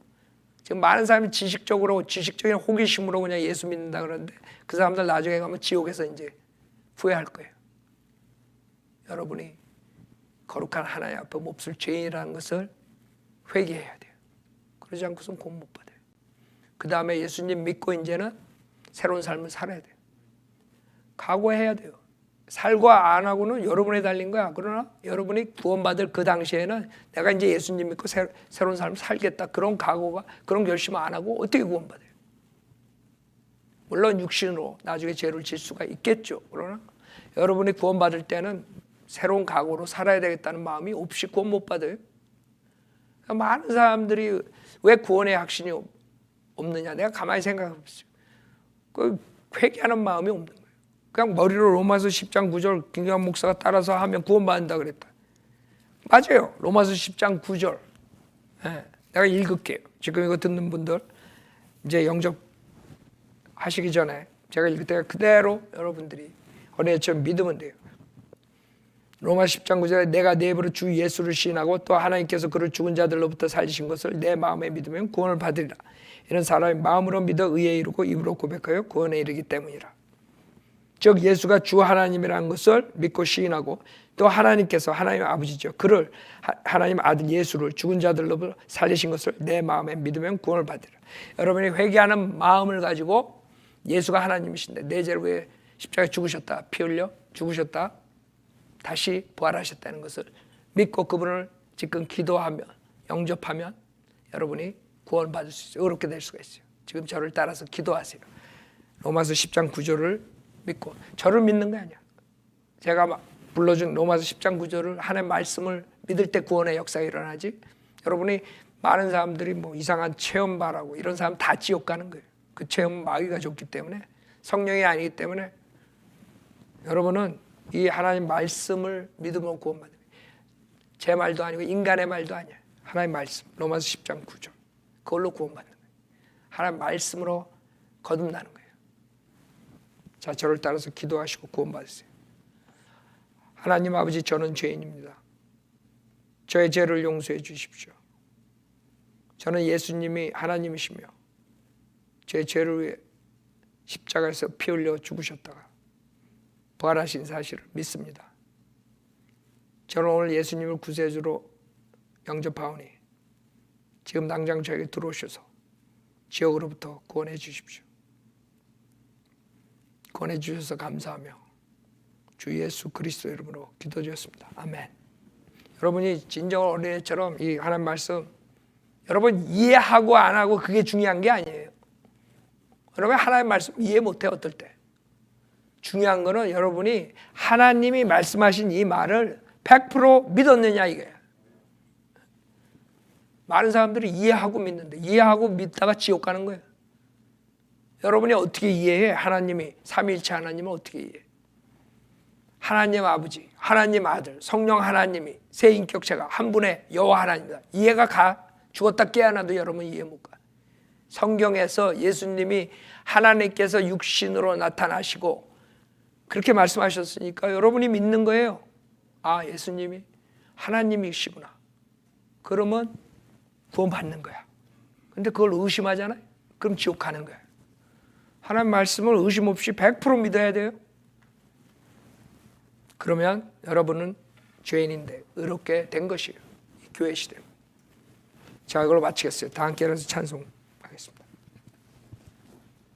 지금 많은 사람이 지식적인 호기심으로 그냥 예수 믿는다 그러는데 그 사람들 나중에 가면 지옥에서 이제 후회할 거예요. 여러분이 거룩한 하나님 앞에 몹쓸 죄인이라는 것을 회개해야 돼요. 그러지 않고서는 구원 못 받아요. 그 다음에 예수님 믿고 이제는 새로운 삶을 살아야 돼요. 각오해야 돼요. 살고 안 하고는 여러분에 달린 거야. 그러나 여러분이 구원받을 그 당시에는 내가 이제 예수님 믿고 새로운 삶을 살겠다. 그런 각오가, 그런 결심을 안 하고 어떻게 구원받아요? 물론 육신으로 나중에 죄를 질 수가 있겠죠. 그러나 여러분이 구원받을 때는 새로운 각오로 살아야 되겠다는 마음이 없이 구원 못 받아요. 많은 사람들이 왜 구원의 확신이 없느냐? 내가 가만히 생각해 보세요. 그 회개하는 마음이 없는 거예요. 그냥 머리로 로마서 10장 9절 김경환 목사가 따라서 하면 구원받는다 그랬다. 맞아요. 로마서 10장 9절. 내가 읽을게요. 지금 이거 듣는 분들 이제 영접 하시기 전에 제가 읽을 때 그대로 여러분들이 어린애처럼 믿으면 돼요. 로마 10장 9절에 내가 내 입으로 주 예수를 시인하고 또 하나님께서 그를 죽은 자들로부터 살리신 것을 내 마음에 믿으면 구원을 받으리라. 이런 사람이 마음으로 믿어 의에 이르고 입으로 고백하여 구원에 이르기 때문이라. 즉 예수가 주 하나님이라는 것을 믿고 시인하고 또 하나님께서 하나님 아버지죠. 그를 하나님 아들 예수를 죽은 자들로부터 살리신 것을 내 마음에 믿으면 구원을 받으리라. 여러분이 회개하는 마음을 가지고 예수가 하나님이신데 내 죄를 위해 십자가에 죽으셨다. 피 흘려 죽으셨다. 다시 부활하셨다는 것을 믿고 그분을 지금 기도하면 영접하면 여러분이 구원받을 수 있어요. 어렵게 될 수가 있어요. 지금 저를 따라서 기도하세요. 로마서 10장 9절을 믿고 저를 믿는 거 아니야. 제가 막 불러준 로마서 10장 9절을 하나님의 말씀을 믿을 때 구원의 역사가 일어나지. 여러분이 많은 사람들이 뭐 이상한 체험 바라고 이런 사람 다 지옥 가는 거예요. 그 체험은 마귀가 줬기 때문에 성령이 아니기 때문에 여러분은 이 하나님 말씀을 믿으면 구원받는 거예요. 제 말도 아니고 인간의 말도 아니야. 하나님 말씀 로마서 10장 9절 그걸로 구원받는 거예요. 하나님 말씀으로 거듭나는 거예요. 자, 저를 따라서 기도하시고 구원받으세요. 하나님 아버지, 저는 죄인입니다. 저의 죄를 용서해 주십시오. 저는 예수님이 하나님이시며 제 죄를 위해 십자가에서 피 흘려 죽으셨다가 부활하신 사실을 믿습니다. 저는 오늘 예수님을 구세주로 영접하오니 지금 당장 저에게 들어오셔서 지옥으로부터 구원해 주십시오. 구원해 주셔서 감사하며 주 예수 그리스도 이름으로 기도드렸습니다. 아멘. 여러분이 진정 어린애처럼 이 하나님 말씀 여러분 이해하고 안 하고 그게 중요한 게 아니에요. 여러분 하나님 말씀 이해 못해 어떨 때. 중요한 거는 여러분이 하나님이 말씀하신 이 말을 100% 믿었느냐 이거예요. 많은 사람들이 이해하고 믿는데 이해하고 믿다가 지옥 가는 거예요. 여러분이 어떻게 이해해? 하나님이 삼위일체 하나님을 어떻게 이해해? 하나님 아버지, 하나님 아들, 성령 하나님이 세 인격체가 한 분의 여호와 하나님이다. 이해가 가? 죽었다 깨어나도 여러분 이해 못 가. 성경에서 예수님이 하나님께서 육신으로 나타나시고 그렇게 말씀하셨으니까 여러분이 믿는 거예요. 아, 예수님이 하나님이시구나. 그러면 구원 받는 거야. 근데 그걸 의심하잖아요. 그럼 지옥 가는 거야. 하나님 말씀을 의심 없이 100% 믿어야 돼요. 그러면 여러분은 죄인인데 의롭게 된 것이에요. 교회 시대. 자, 이걸로 마치겠어요. 다 함께 일어나서 찬송.